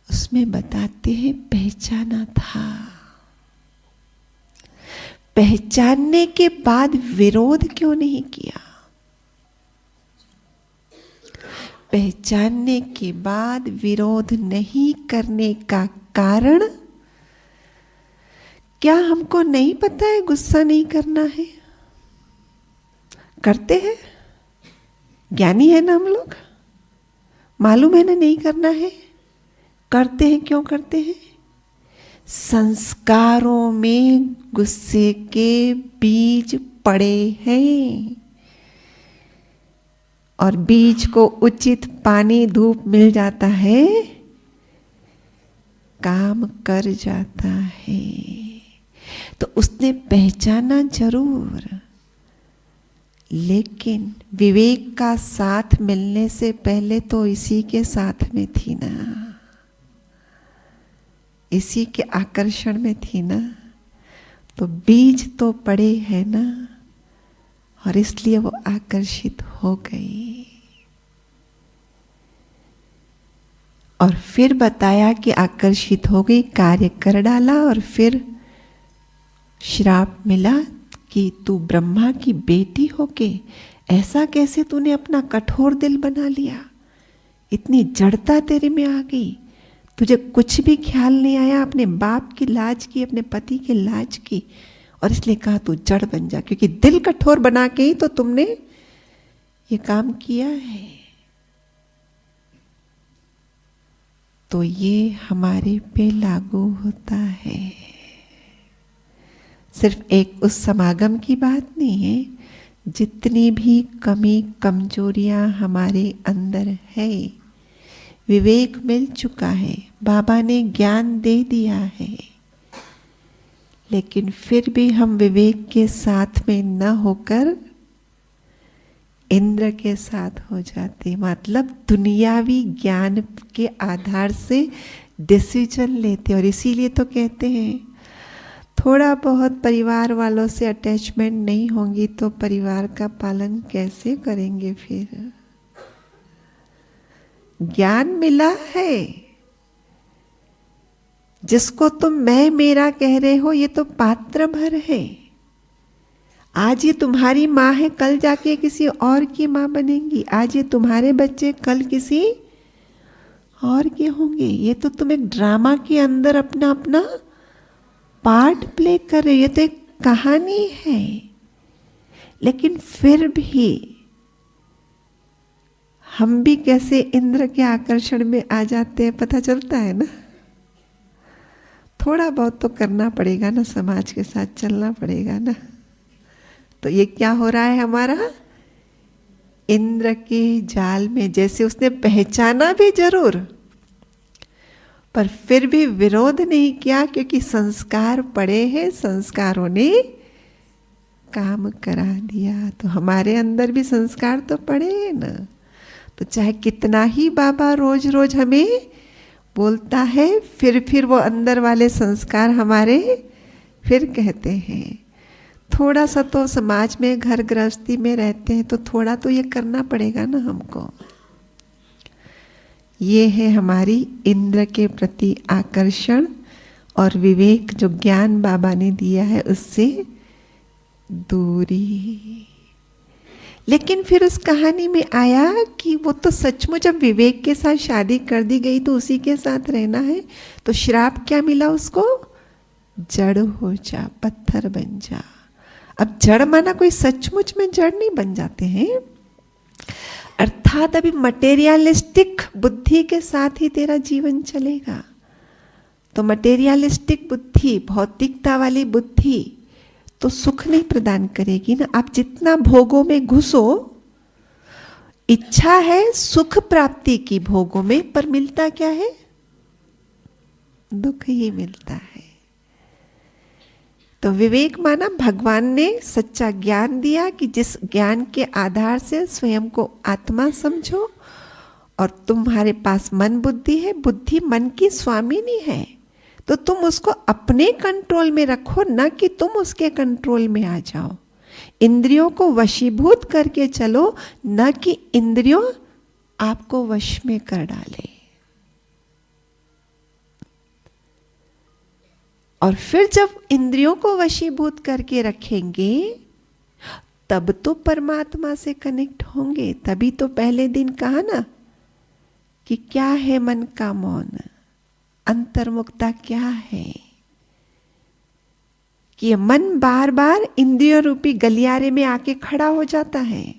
[SPEAKER 1] उसमें बताते हैं पहचाना था। पहचानने के बाद विरोध क्यों नहीं किया? पहचानने के बाद विरोध नहीं करने का कारण, क्या हमको नहीं पता है गुस्सा नहीं करना है? करते हैं, ज्ञानी है ना हम लोग, मालूम है ना नहीं करना है, करते हैं। क्यों करते हैं? संस्कारों में गुस्से के बीज पड़े हैं, और बीज को उचित पानी धूप मिल जाता है, काम कर जाता है। तो उसने पहचाना जरूर, लेकिन विवेक का साथ मिलने से पहले तो इसी के साथ में थी ना, इसी के आकर्षण में थी ना। तो बीज तो पड़े हैं ना, और इसलिए वो आकर्षित हो गई। और फिर बताया कि आकर्षित हो गई, कार्य कर डाला, और फिर श्राप मिला कि तू ब्रह्मा की बेटी होके ऐसा कैसे तूने अपना कठोर दिल बना लिया, इतनी जड़ता तेरे में आ गई, तुझे कुछ भी ख्याल नहीं आया अपने बाप की लाज की, अपने पति की लाज की, और इसलिए कहा तू जड़ बन जा, क्योंकि दिल कठोर बना के ही तो तुमने ये काम किया है। तो ये हमारे पे लागू होता है। सिर्फ एक उस समागम की बात नहीं है, जितनी भी कमी कमजोरियां हमारे अंदर है, विवेक मिल चुका है, बाबा ने ज्ञान दे दिया है, लेकिन फिर भी हम विवेक के साथ में न होकर इंद्र के साथ हो जाते। मतलब दुनियावी ज्ञान के आधार से डिसीजन लेते। और इसीलिए तो कहते हैं थोड़ा बहुत परिवार वालों से अटैचमेंट नहीं होंगी तो परिवार का पालन कैसे करेंगे? फिर ज्ञान मिला है, जिसको तुम मैं मेरा कह रहे हो, ये तो पात्र भर है। आज ये तुम्हारी माँ है, कल जाके किसी और की माँ बनेंगी। आज ये तुम्हारे बच्चे, कल किसी और के होंगे। ये तो तुम एक ड्रामा के अंदर अपना अपना पार्ट प्ले कर रहे हो। ये तो एक कहानी है। लेकिन फिर भी हम भी कैसे इंद्र के आकर्षण में आ जाते हैं, पता चलता है ना। थोड़ा बहुत तो करना पड़ेगा ना, समाज के साथ चलना पड़ेगा ना। तो ये क्या हो रहा है हमारा, इंद्र के जाल में। जैसे उसने पहचाना भी जरूर, पर फिर भी विरोध नहीं किया, क्योंकि संस्कार पड़े हैं, संस्कारों ने काम करा दिया। तो हमारे अंदर भी संस्कार तो पड़े हैं ना। तो चाहे कितना ही बाबा रोज रोज हमें बोलता है, फिर वो अंदर वाले संस्कार हमारे फिर कहते हैं। थोड़ा सा तो समाज में, घर गृहस्थी में रहते हैं, तो थोड़ा तो ये करना पड़ेगा ना हमको। ये है हमारी इंद्र के प्रति आकर्षण और विवेक, जो ज्ञान बाबा ने दिया है उससे दूरी। लेकिन फिर उस कहानी में आया कि वो तो सचमुच अब विवेक के साथ शादी कर दी गई, तो उसी के साथ रहना है। तो श्राप क्या मिला उसको? जड़ हो जा, पत्थर बन जा। अब जड़ माना कोई सचमुच में जड़ नहीं बन जाते हैं, अर्थात अभी मटेरियलिस्टिक बुद्धि के साथ ही तेरा जीवन चलेगा। तो मटेरियलिस्टिक बुद्धि, भौतिकता वाली बुद्धि तो सुख नहीं प्रदान करेगी ना। आप जितना भोगों में घुसो इच्छा है सुख प्राप्ति की भोगों में, पर मिलता क्या है? दुख ही मिलता है। तो विवेक माना भगवान ने सच्चा ज्ञान दिया कि जिस ज्ञान के आधार से स्वयं को आत्मा समझो, और तुम्हारे पास मन बुद्धि है, बुद्धि मन की स्वामिनी है, तो तुम उसको अपने कंट्रोल में रखो, ना कि तुम उसके कंट्रोल में आ जाओ। इंद्रियों को वशीभूत करके चलो, न कि इंद्रियों आपको वश में कर डाले। और फिर जब इंद्रियों को वशीभूत करके रखेंगे, तब तो परमात्मा से कनेक्ट होंगे। तभी तो पहले दिन कहा ना कि क्या है मन का मौन, अंतर्मुखता क्या है, कि ये मन बार बार इंद्रियों रूपी गलियारे में आके खड़ा हो जाता है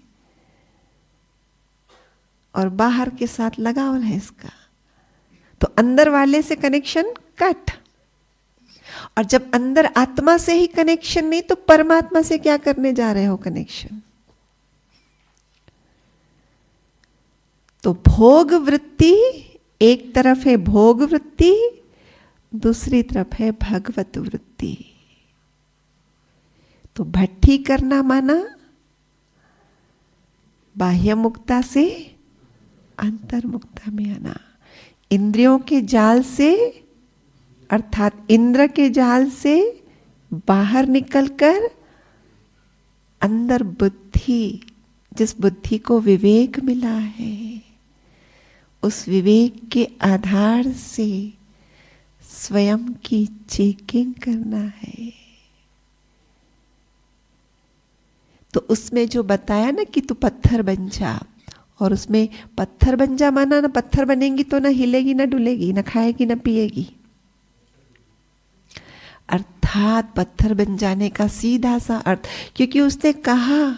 [SPEAKER 1] और बाहर के साथ लगाव है इसका, तो अंदर वाले से कनेक्शन कट। और जब अंदर आत्मा से ही कनेक्शन नहीं, तो परमात्मा से क्या करने जा रहे हो कनेक्शन? तो भोग वृत्ति एक तरफ है, भोग वृत्ति दूसरी तरफ है भगवत वृत्ति। तो भट्टी करना माना बाह्य मुक्ता से अंतर्मुक्ता में आना, इंद्रियों के जाल से अर्थात इंद्र के जाल से बाहर निकलकर अंदर बुद्धि, जिस बुद्धि को विवेक मिला है, उस विवेक के आधार से स्वयं की चेकिंग करना है। तो उसमें जो बताया ना कि तू पत्थर बन जा, और उसमें पत्थर बन जा माना ना पत्थर बनेंगी तो ना हिलेगी ना डुलेगी ना खाएगी ना पिएगी। अर्थात पत्थर बन जाने का सीधा सा अर्थ, क्योंकि उसने कहा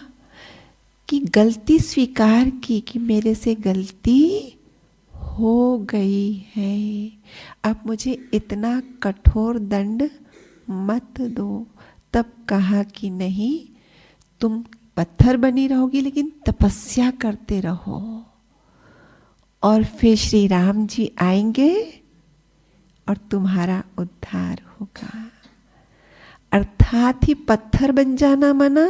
[SPEAKER 1] कि गलती स्वीकार की कि मेरे से गलती हो गई है, अब मुझे इतना कठोर दंड मत दो। तब कहा कि नहीं, तुम पत्थर बनी रहोगी लेकिन तपस्या करते रहो, और फिर श्री राम जी आएंगे और तुम्हारा उद्धार होगा। अर्थात ही पत्थर बन जाना माना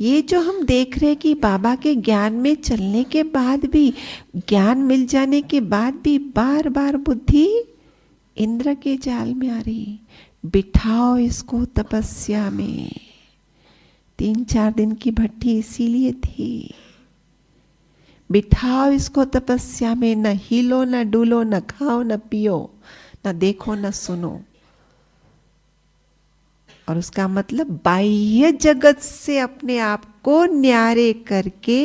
[SPEAKER 1] ये जो हम देख रहे हैं कि बाबा के ज्ञान में चलने के बाद भी, ज्ञान मिल जाने के बाद भी बार बार बुद्धि इंद्र के जाल में आ रही। बिठाओ इसको तपस्या में। 3-4 दिन की भट्टी इसीलिए थी, बिठाओ इसको तपस्या में, न हिलो न डुलो, न खाओ न पियो, न देखो न सुनो। और उसका मतलब बाह्य जगत से अपने आप को न्यारे करके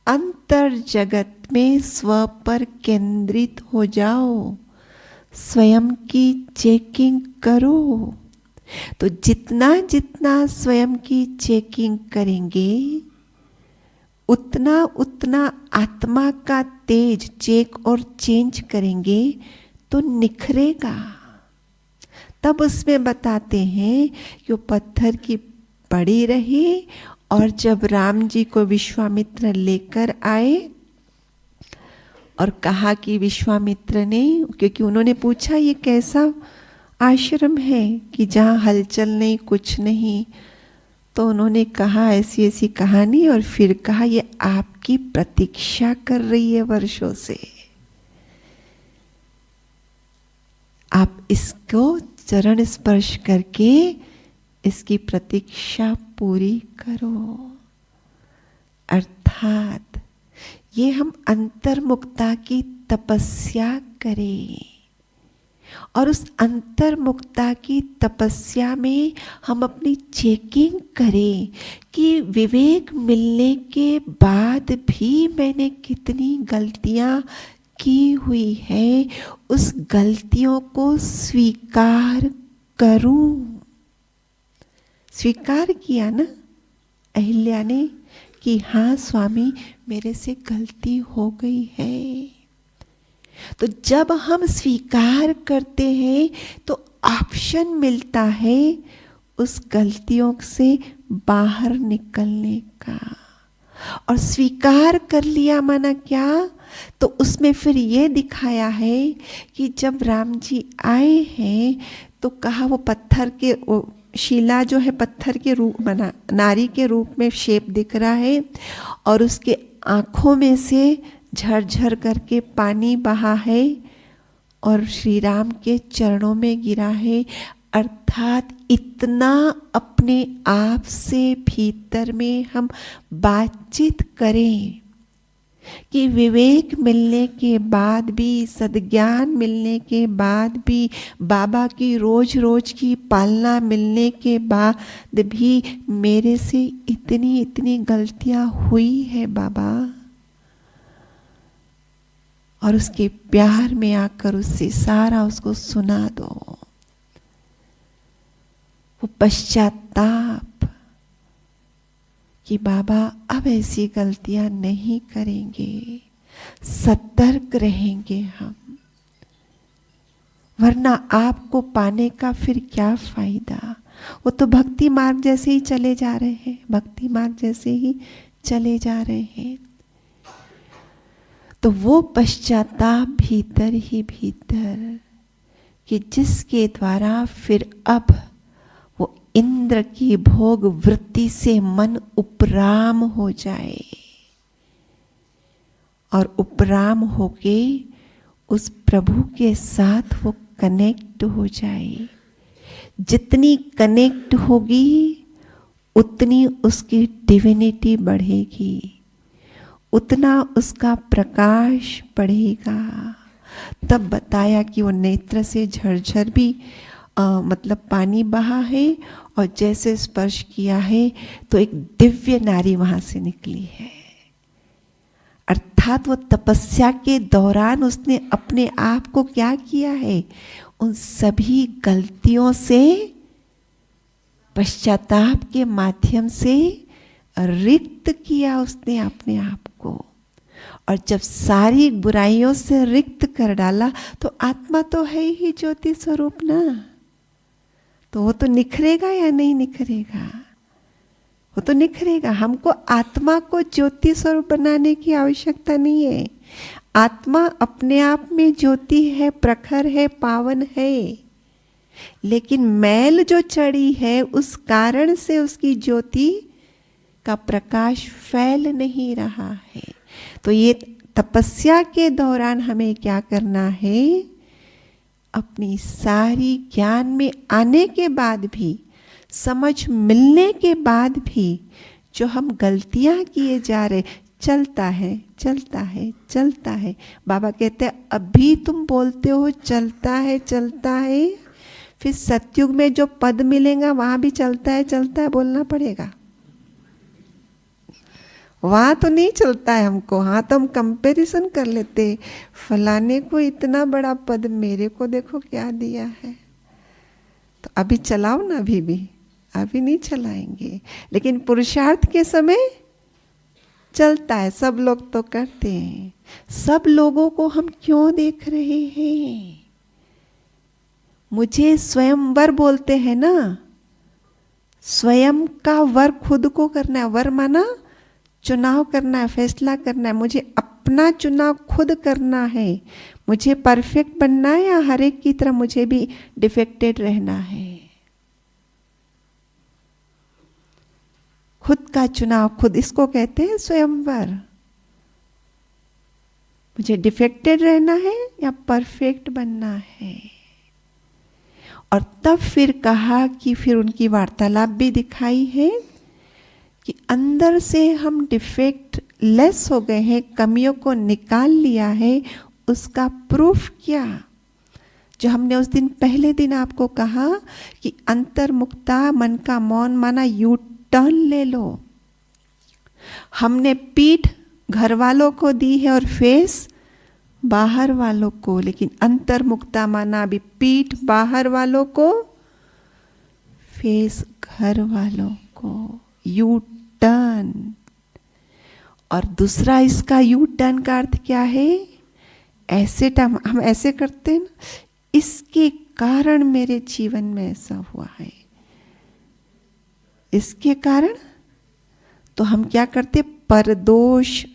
[SPEAKER 1] अंतर जगत में स्व पर केंद्रित हो जाओ, स्वयं की चेकिंग करो। तो जितना जितना स्वयं की चेकिंग करेंगे, उतना उतना आत्मा का तेज चेक और चेंज करेंगे तो निखरेगा। तब उसमें बताते हैं कि वो पत्थर की पड़ी रही, और जब राम जी को विश्वामित्र लेकर आए और कहा कि विश्वामित्र ने, क्योंकि उन्होंने पूछा ये कैसा आश्रम है कि जहाँ हलचल नहीं, कुछ नहीं, तो उन्होंने कहा ऐसी ऐसी कहानी, और फिर कहा ये आपकी प्रतीक्षा कर रही है वर्षों से, आप इसको चरण स्पर्श करके इसकी प्रतीक्षा पूरी करो। अर्थात ये हम अंतर्मुक्ता की तपस्या करें, और उस अंतर्मुक्ता की तपस्या में हम अपनी चेकिंग करें कि विवेक मिलने के बाद भी मैंने कितनी गलतियां की हुई है, उस गलतियों को स्वीकार करूं। स्वीकार किया ना अहिल्या ने कि हाँ स्वामी मेरे से गलती हो गई है। तो जब हम स्वीकार करते हैं तो ऑप्शन मिलता है उस गलतियों से बाहर निकलने का। और स्वीकार कर लिया माना क्या, तो उसमें फिर ये दिखाया है कि जब राम जी आए हैं तो कहा वो पत्थर के, वो शिला जो है पत्थर के रूप बना, नारी के रूप में शेप दिख रहा है, और उसके आँखों में से झरझर करके पानी बहा है और श्री राम के चरणों में गिरा है। अर्थात इतना अपने आप से भीतर में हम बातचीत करें कि विवेक मिलने के बाद भी, सद्ज्ञान मिलने के बाद भी, बाबा की रोज रोज की पालना मिलने के बाद भी मेरे से इतनी इतनी गलतियां हुई है बाबा, और उसके प्यार में आकर उससे सारा उसको सुना दो। वो पश्चाताप कि बाबा अब ऐसी गलतियां नहीं करेंगे, सतर्क रहेंगे हम, वरना आपको पाने का फिर क्या फायदा। वो तो भक्ति मार्ग जैसे ही चले जा रहे हैं, भक्ति मार्ग जैसे ही चले जा रहे हैं। तो वो पश्चाताप भीतर ही भीतर कि जिसके द्वारा फिर अब वो इंद्र की भोग वृत्ति से मन उपराम हो जाए, और उपराम होके उस प्रभु के साथ वो कनेक्ट हो जाए। जितनी कनेक्ट होगी उतनी उसकी डिविनिटी बढ़ेगी, उतना उसका प्रकाश बढ़ेगा। तब बताया कि वो नेत्र से झरझर भी मतलब पानी बहा है, और जैसे स्पर्श किया है तो एक दिव्य नारी वहां से निकली है। अर्थात वो तपस्या के दौरान उसने अपने आप को क्या किया है, उन सभी गलतियों से पश्चाताप के माध्यम से रिक्त किया उसने अपने आप को। और जब सारी बुराइयों से रिक्त कर डाला तो आत्मा तो है ही ज्योति स्वरूप ना, तो वो तो निखरेगा या नहीं निखरेगा, वो तो निखरेगा। हमको आत्मा को ज्योति स्वरूप बनाने की आवश्यकता नहीं है। आत्मा अपने आप में ज्योति है, प्रखर है, पावन है, लेकिन मैल जो चढ़ी है उस कारण से उसकी ज्योति का प्रकाश फैल नहीं रहा है। तो ये तपस्या के दौरान हमें क्या करना है, अपनी सारी ज्ञान में आने के बाद भी, समझ मिलने के बाद भी जो हम गलतियां किए जा रहे, चलता है चलता है चलता है। बाबा कहते हैं अभी तुम बोलते हो चलता है चलता है, फिर सतयुग में जो पद मिलेगा वहां भी चलता है बोलना पड़ेगा। वहां तो नहीं चलता है हमको, हाँ तो हम कंपैरिजन कर लेते, फलाने को इतना बड़ा पद, मेरे को देखो क्या दिया है। तो अभी चलाओ ना, अभी नहीं चलाएंगे, लेकिन पुरुषार्थ के समय चलता है। सब लोग तो करते हैं। सब लोगों को हम क्यों देख रहे हैं? मुझे स्वयंवर बोलते हैं ना, स्वयं का वर खुद को करना है। वर माना चुनाव करना है, फैसला करना है। मुझे अपना चुनाव खुद करना है। मुझे परफेक्ट बनना है या हर एक की तरह मुझे भी डिफेक्टेड रहना है। खुद का चुनाव खुद, इसको कहते हैं स्वयंवर। मुझे डिफेक्टेड रहना है या परफेक्ट बनना है। और तब फिर कहा कि फिर उनकी वार्तालाप भी दिखाई है कि अंदर से हम डिफेक्ट लेस हो गए हैं, कमियों को निकाल लिया है। उसका प्रूफ क्या, जो हमने उस दिन पहले दिन आपको कहा कि अंतर्मुक्ता, मन का मौन माना यू टर्न ले लो। हमने पीठ घर वालों को दी है और फेस बाहर वालों को, लेकिन अंतर्मुक्ता माना अभी पीठ बाहर वालों को, फेस घर वालों को। U turn. और दूसरा इसका यू टर्न का अर्थ क्या है? ऐसे टाइम हम ऐसे करते हैं ना, इसके कारण मेरे जीवन में ऐसा हुआ है, इसके कारण। तो हम क्या करते, परदोष,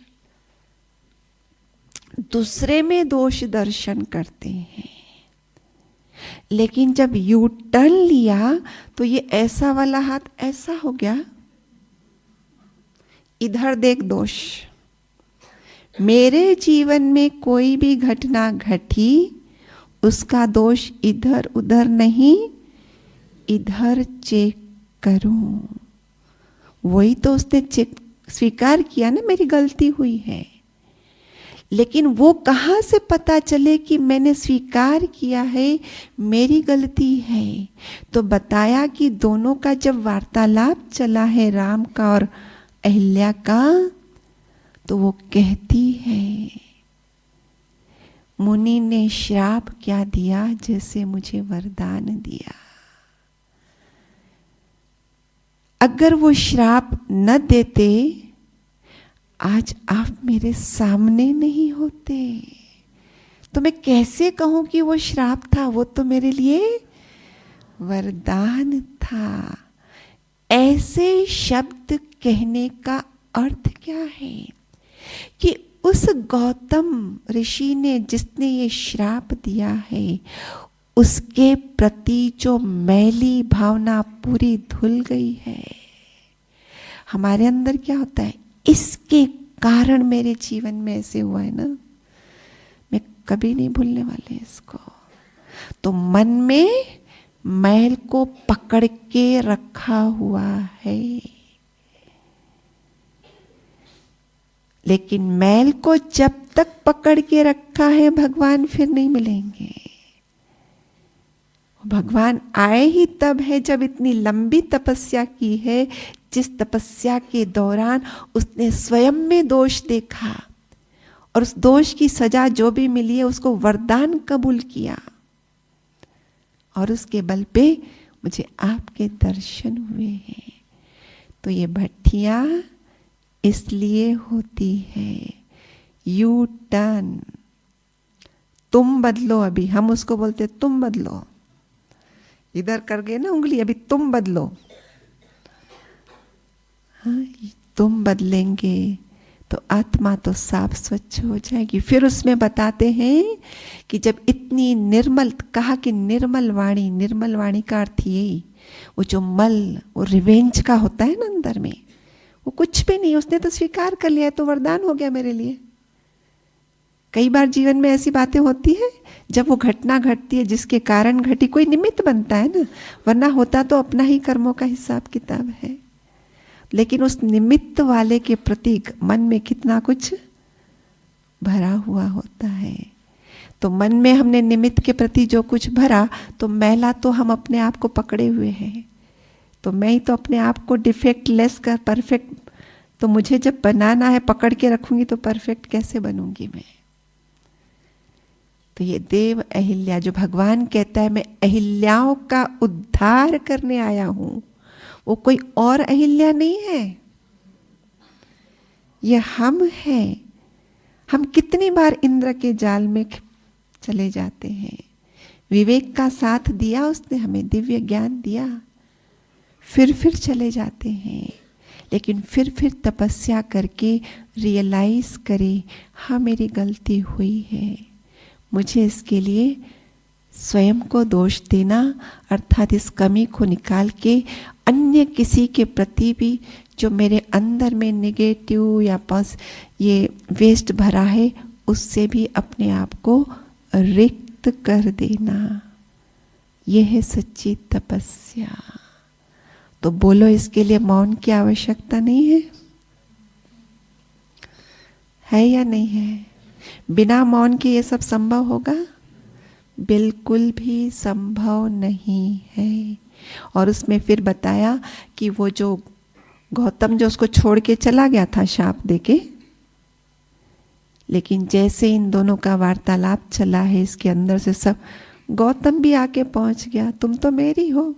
[SPEAKER 1] दूसरे में दोष दर्शन करते हैं। लेकिन जब यू टर्न लिया तो ये ऐसा वाला हाथ ऐसा हो गया, इधर देख दोष। मेरे जीवन में कोई भी घटना घटी, उसका दोष इधर उधर नहीं, इधर चेक करूं। वही तो उसने चेक स्वीकार किया ना, मेरी गलती हुई है। लेकिन वो कहाँ से पता चले कि मैंने स्वीकार किया है मेरी गलती है? तो बताया कि दोनों का जब वार्तालाप चला है, राम का और अहिल्या का, तो वो कहती है, मुनि ने श्राप क्या दिया, जैसे मुझे वरदान दिया। अगर वो श्राप न देते, आज आप मेरे सामने नहीं होते। तो मैं कैसे कहूं कि वो श्राप था? वो तो मेरे लिए वरदान था। ऐसे शब्द कहने का अर्थ क्या है कि उस गौतम ऋषि ने, जिसने ये श्राप दिया है, उसके प्रति जो मैली भावना पूरी धुल गई है। हमारे अंदर क्या होता है, इसके कारण मेरे जीवन में ऐसे हुआ है ना, मैं कभी नहीं भूलने वाले इसको। तो मन में मैल को पकड़ के रखा हुआ है, लेकिन मैल को जब तक पकड़ के रखा है, भगवान फिर नहीं मिलेंगे। भगवान आए ही तब है जब इतनी लंबी तपस्या की है, जिस तपस्या के दौरान उसने स्वयं में दोष देखा और उस दोष की सजा जो भी मिली है उसको वरदान कबूल किया, और उसके बल पे मुझे आपके दर्शन हुए हैं। तो ये भट्टियां इसलिए होती है, यू टर्न, तुम बदलो। अभी हम उसको बोलते तुम बदलो, इधर कर गए ना उंगली, अभी तुम बदलो। हाँ, तुम बदलेंगे तो आत्मा तो साफ स्वच्छ हो जाएगी। फिर उसमें बताते हैं कि जब इतनी निर्मल, कहा कि निर्मल वाणी का अर्थ यही, वो जो मल, वो रिवेंज का होता है ना अंदर में, वो कुछ भी नहीं, उसने तो स्वीकार कर लिया, तो वरदान हो गया मेरे लिए। कई बार जीवन में ऐसी बातें होती है, जब वो घटना घटती है जिसके कारण घटी, कोई निमित्त बनता है ना, वरना होता तो अपना ही कर्मों का हिसाब किताब है। लेकिन उस निमित्त वाले के प्रति मन में कितना कुछ भरा हुआ होता है। तो मन में हमने निमित्त के प्रति जो कुछ भरा, तो मैला तो हम अपने आप को पकड़े हुए हैं। तो मैं ही तो अपने आप को डिफेक्ट लेस कर परफेक्ट, तो मुझे जब बनाना है, पकड़ के रखूंगी तो परफेक्ट कैसे बनूंगी मैं? तो ये देव अहिल्या, जो भगवान कहता है मैं अहिल्याओं का उद्धार करने आया हूं, वो कोई और अहिल्या नहीं है, ये हम हैं। हम कितनी बार इंद्र के जाल में चले जाते हैं। विवेक का साथ दिया उसने, हमें दिव्य ज्ञान दिया, फिर चले जाते हैं। लेकिन फिर तपस्या करके रियलाइज करें, हाँ मेरी गलती हुई है, मुझे इसके लिए स्वयं को दोष देना, अर्थात इस कमी को निकाल के अन्य किसी के प्रति भी जो मेरे अंदर में नेगेटिव या ये वेस्ट भरा है, उससे भी अपने आप को रिक्त कर देना। यह है सच्ची तपस्या। तो बोलो, इसके लिए मौन की आवश्यकता नहीं है या नहीं है? बिना मौन के ये सब संभव होगा? बिल्कुल भी संभव नहीं है। और उसमें फिर बताया कि वो जो गौतम जो उसको छोड़ के चला गया था शाप देके, लेकिन जैसे इन दोनों का वार्तालाप चला है, इसके अंदर से सब, गौतम भी आके पहुंच गया, तुम तो मेरी हो,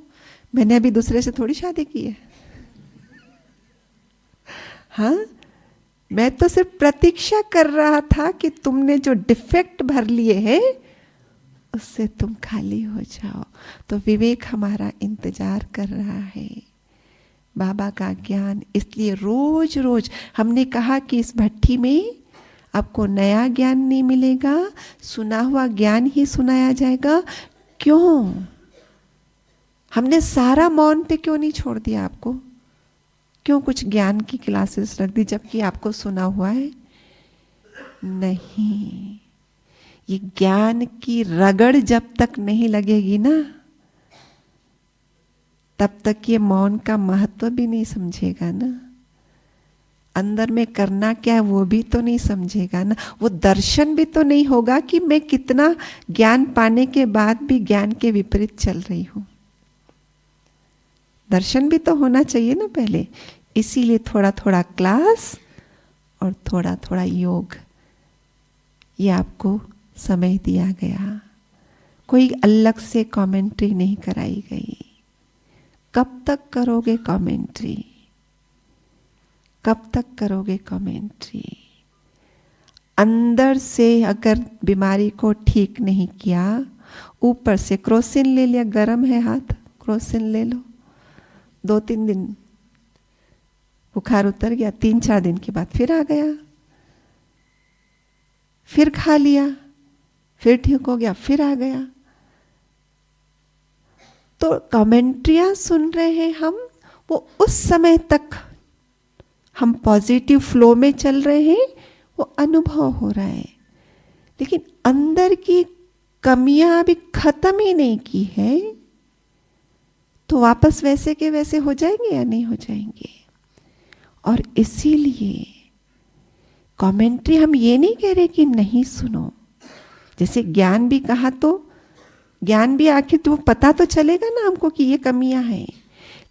[SPEAKER 1] मैंने अभी दूसरे से थोड़ी शादी की है। हाँ, मैं तो सिर्फ प्रतीक्षा कर रहा था कि तुमने जो डिफेक्ट भर लिए हैं उससे तुम खाली हो जाओ। तो विवेक हमारा इंतजार कर रहा है। बाबा का ज्ञान। इसलिए रोज रोज हमने कहा कि इस भट्ठी में आपको नया ज्ञान नहीं मिलेगा, सुना हुआ ज्ञान ही सुनाया जाएगा। क्यों? हमने सारा मौन पे क्यों नहीं छोड़ दिया आपको? क्यों कुछ ज्ञान की क्लासेस रख दी जबकि आपको सुना हुआ है? नहीं, ये ज्ञान की रगड़ जब तक नहीं लगेगी ना, तब तक ये मौन का महत्व भी नहीं समझेगा ना। अंदर में करना क्या है वो भी तो नहीं समझेगा ना। वो दर्शन भी तो नहीं होगा कि मैं कितना ज्ञान पाने के बाद भी ज्ञान के विपरीत चल रही हूं। दर्शन भी तो होना चाहिए ना पहले। इसीलिए थोड़ा थोड़ा क्लास और थोड़ा थोड़ा योग, ये आपको समय दिया गया। कोई अलग से कमेंट्री नहीं कराई गई। कब तक करोगे कमेंट्री? कब तक करोगे कमेंट्री? अंदर से अगर बीमारी को ठीक नहीं किया, ऊपर से क्रोसिन ले लिया, गर्म है हाथ, क्रोसिन ले लो, 2-3 दिन बुखार उतर गया, 3-4 दिन के बाद फिर आ गया, फिर खा लिया, फिर ठीक हो गया, फिर आ गया। तो कमेंट्रियां सुन रहे हैं हम, वो उस समय तक हम पॉजिटिव फ्लो में चल रहे हैं, वो अनुभव हो रहा है। लेकिन अंदर की कमियां अभी खत्म ही नहीं की है, तो वापस वैसे के वैसे हो जाएंगे या नहीं हो जाएंगे? और इसीलिए कमेंट्री हम ये नहीं कह रहे कि नहीं सुनो। जैसे ज्ञान भी कहा, तो ज्ञान भी आखिर तो पता तो चलेगा ना हमको कि ये कमियां हैं,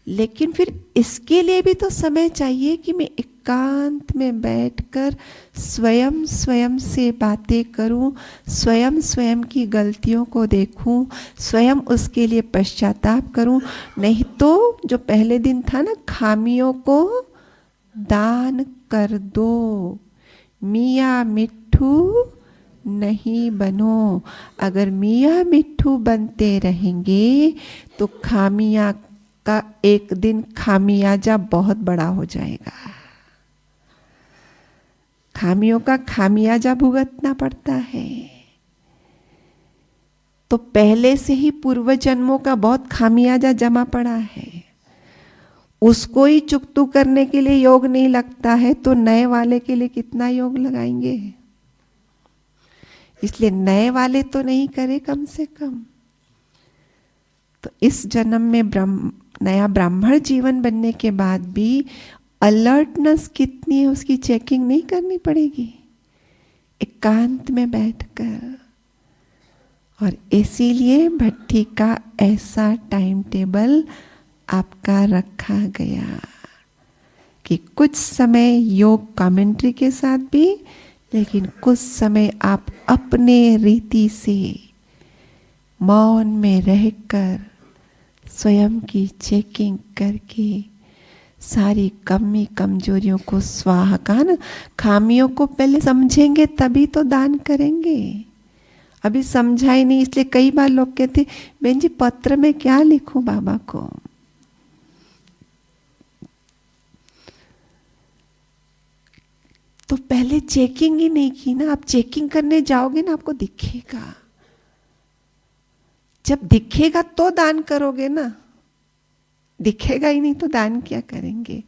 [SPEAKER 1] लेकिन फिर इसके लिए भी तो समय चाहिए कि मैं एकांत में बैठकर स्वयं स्वयं से बातें करूं, स्वयं स्वयं की गलतियों को देखूं, स्वयं उसके लिए पश्चाताप करूं। नहीं तो जो पहले दिन था ना, खामियों को दान कर दो, मियाँ मिट्ठू नहीं बनो। अगर मियाँ मिट्ठू बनते रहेंगे तो खामियां का एक दिन खामियाजा बहुत बड़ा हो जाएगा। खामियों का खामियाजा भुगतना पड़ता है। तो पहले से ही पूर्व जन्मों का बहुत खामियाजा जमा पड़ा है, उसको ही चुकतू करने के लिए योग नहीं लगता है, तो नए वाले के लिए कितना योग लगाएंगे? इसलिए नए वाले तो नहीं करे कम से कम। तो इस जन्म में नया ब्राह्मण जीवन बनने के बाद भी अलर्टनेस कितनी है उसकी चेकिंग नहीं करनी पड़ेगी एकांत में बैठकर। और इसीलिए भट्ठी का ऐसा टाइम टेबल आपका रखा गया कि कुछ समय योग कमेंट्री के साथ भी, लेकिन कुछ समय आप अपने रीति से मौन में रहकर स्वयं की चेकिंग करके सारी कमी कमजोरियों को स्वाहा का ना, खामियों को पहले समझेंगे तभी तो दान करेंगे। अभी समझा ही नहीं, इसलिए कई बार लोग कहते बहन जी पत्र में क्या लिखूं बाबा को। तो पहले चेकिंग ही नहीं की ना। आप चेकिंग करने जाओगे ना, आपको दिखेगा। जब दिखेगा तो दान करोगे ना, दिखेगा ही नहीं तो दान क्या करेंगे।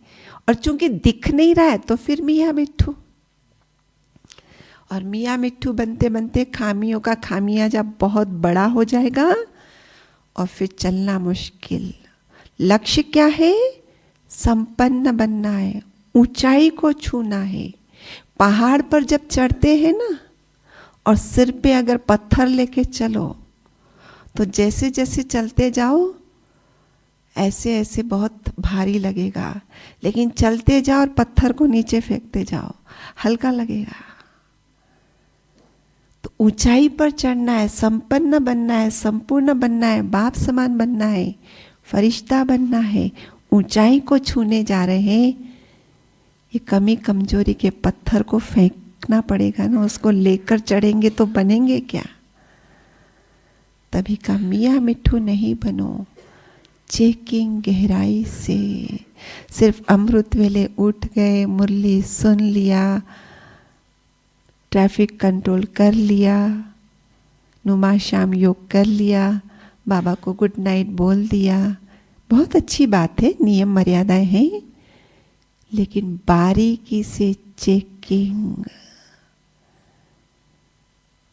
[SPEAKER 1] और चूंकि दिख नहीं रहा है तो फिर मियाँ मिट्ठू, और मियाँ मिट्ठू बनते बनते खामियों का खामियाजा बहुत बड़ा हो जाएगा और फिर चलना मुश्किल। लक्ष्य क्या है? संपन्न बनना है, ऊंचाई को छूना है। पहाड़ पर जब चढ़ते हैं ना, और सिर पे अगर पत्थर लेके चलो, तो जैसे जैसे चलते जाओ ऐसे ऐसे बहुत भारी लगेगा, लेकिन चलते जाओ और पत्थर को नीचे फेंकते जाओ, हल्का लगेगा। तो ऊंचाई पर चढ़ना है, संपन्न बनना है, संपूर्ण बनना है, बाप समान बनना है, फरिश्ता बनना है। ऊंचाई को छूने जा रहे हैं, ये कमी कमजोरी के पत्थर को फेंकना पड़ेगा ना, उसको लेकर चढ़ेंगे तो बनेंगे क्या? तभी का मियाँ मिट्ठू नहीं बनो, चेकिंग गहराई से। सिर्फ अमृत वेले उठ गए, मुरली सुन लिया, ट्रैफिक कंट्रोल कर लिया, नुमा शाम योग कर लिया, बाबा को गुड नाइट बोल दिया, बहुत अच्छी बात है, नियम मर्यादाएं हैं, लेकिन बारीकी से चेकिंग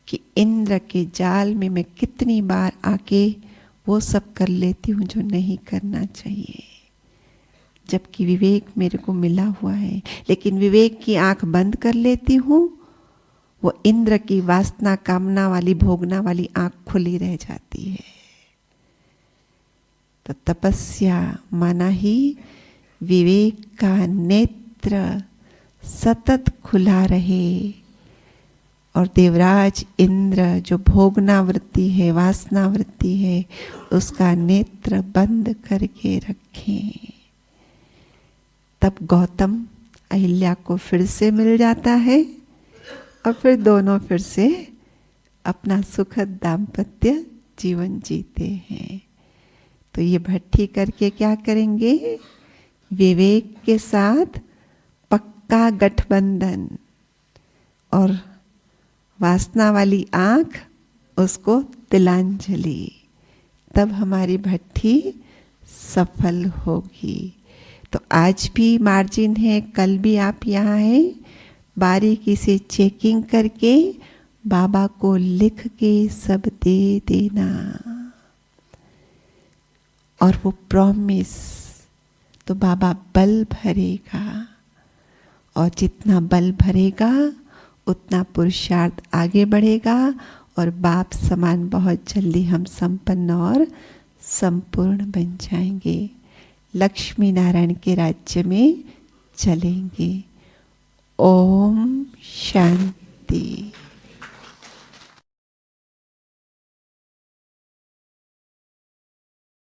[SPEAKER 1] कि इंद्र के जाल में मैं कितनी बार आके वो सब कर लेती हूँ जो नहीं करना चाहिए, जबकि विवेक मेरे को मिला हुआ है, लेकिन विवेक की आंख बंद कर लेती हूँ, वो इंद्र की वासना कामना वाली भोगना वाली आंख खुली रह जाती है। तो तपस्या माना ही विवेक का नेत्र सतत खुला रहे और देवराज इंद्र जो भोगना वृत्ति है, वासना वृत्ति है, उसका नेत्र बंद करके रखें। तब गौतम अहिल्या को फिर से मिल जाता है और फिर दोनों फिर से अपना सुखद दाम्पत्य जीवन जीते हैं। तो ये भट्टी करके क्या करेंगे? विवेक के साथ पक्का गठबंधन और वासना वाली आंख उसको तिलांजलि, तब हमारी भट्टी सफल होगी। तो आज भी मार्जिन है, कल भी आप यहाँ हैं, बारीकी से चेकिंग करके बाबा को लिख के सब दे देना। और वो प्रॉमिस तो बाबा बल भरेगा, और जितना बल भरेगा उतना पुरुषार्थ आगे बढ़ेगा और बाप समान बहुत जल्दी हम संपन्न और संपूर्ण बन जाएंगे, लक्ष्मी नारायण के राज्य में चलेंगे। ओम शांति।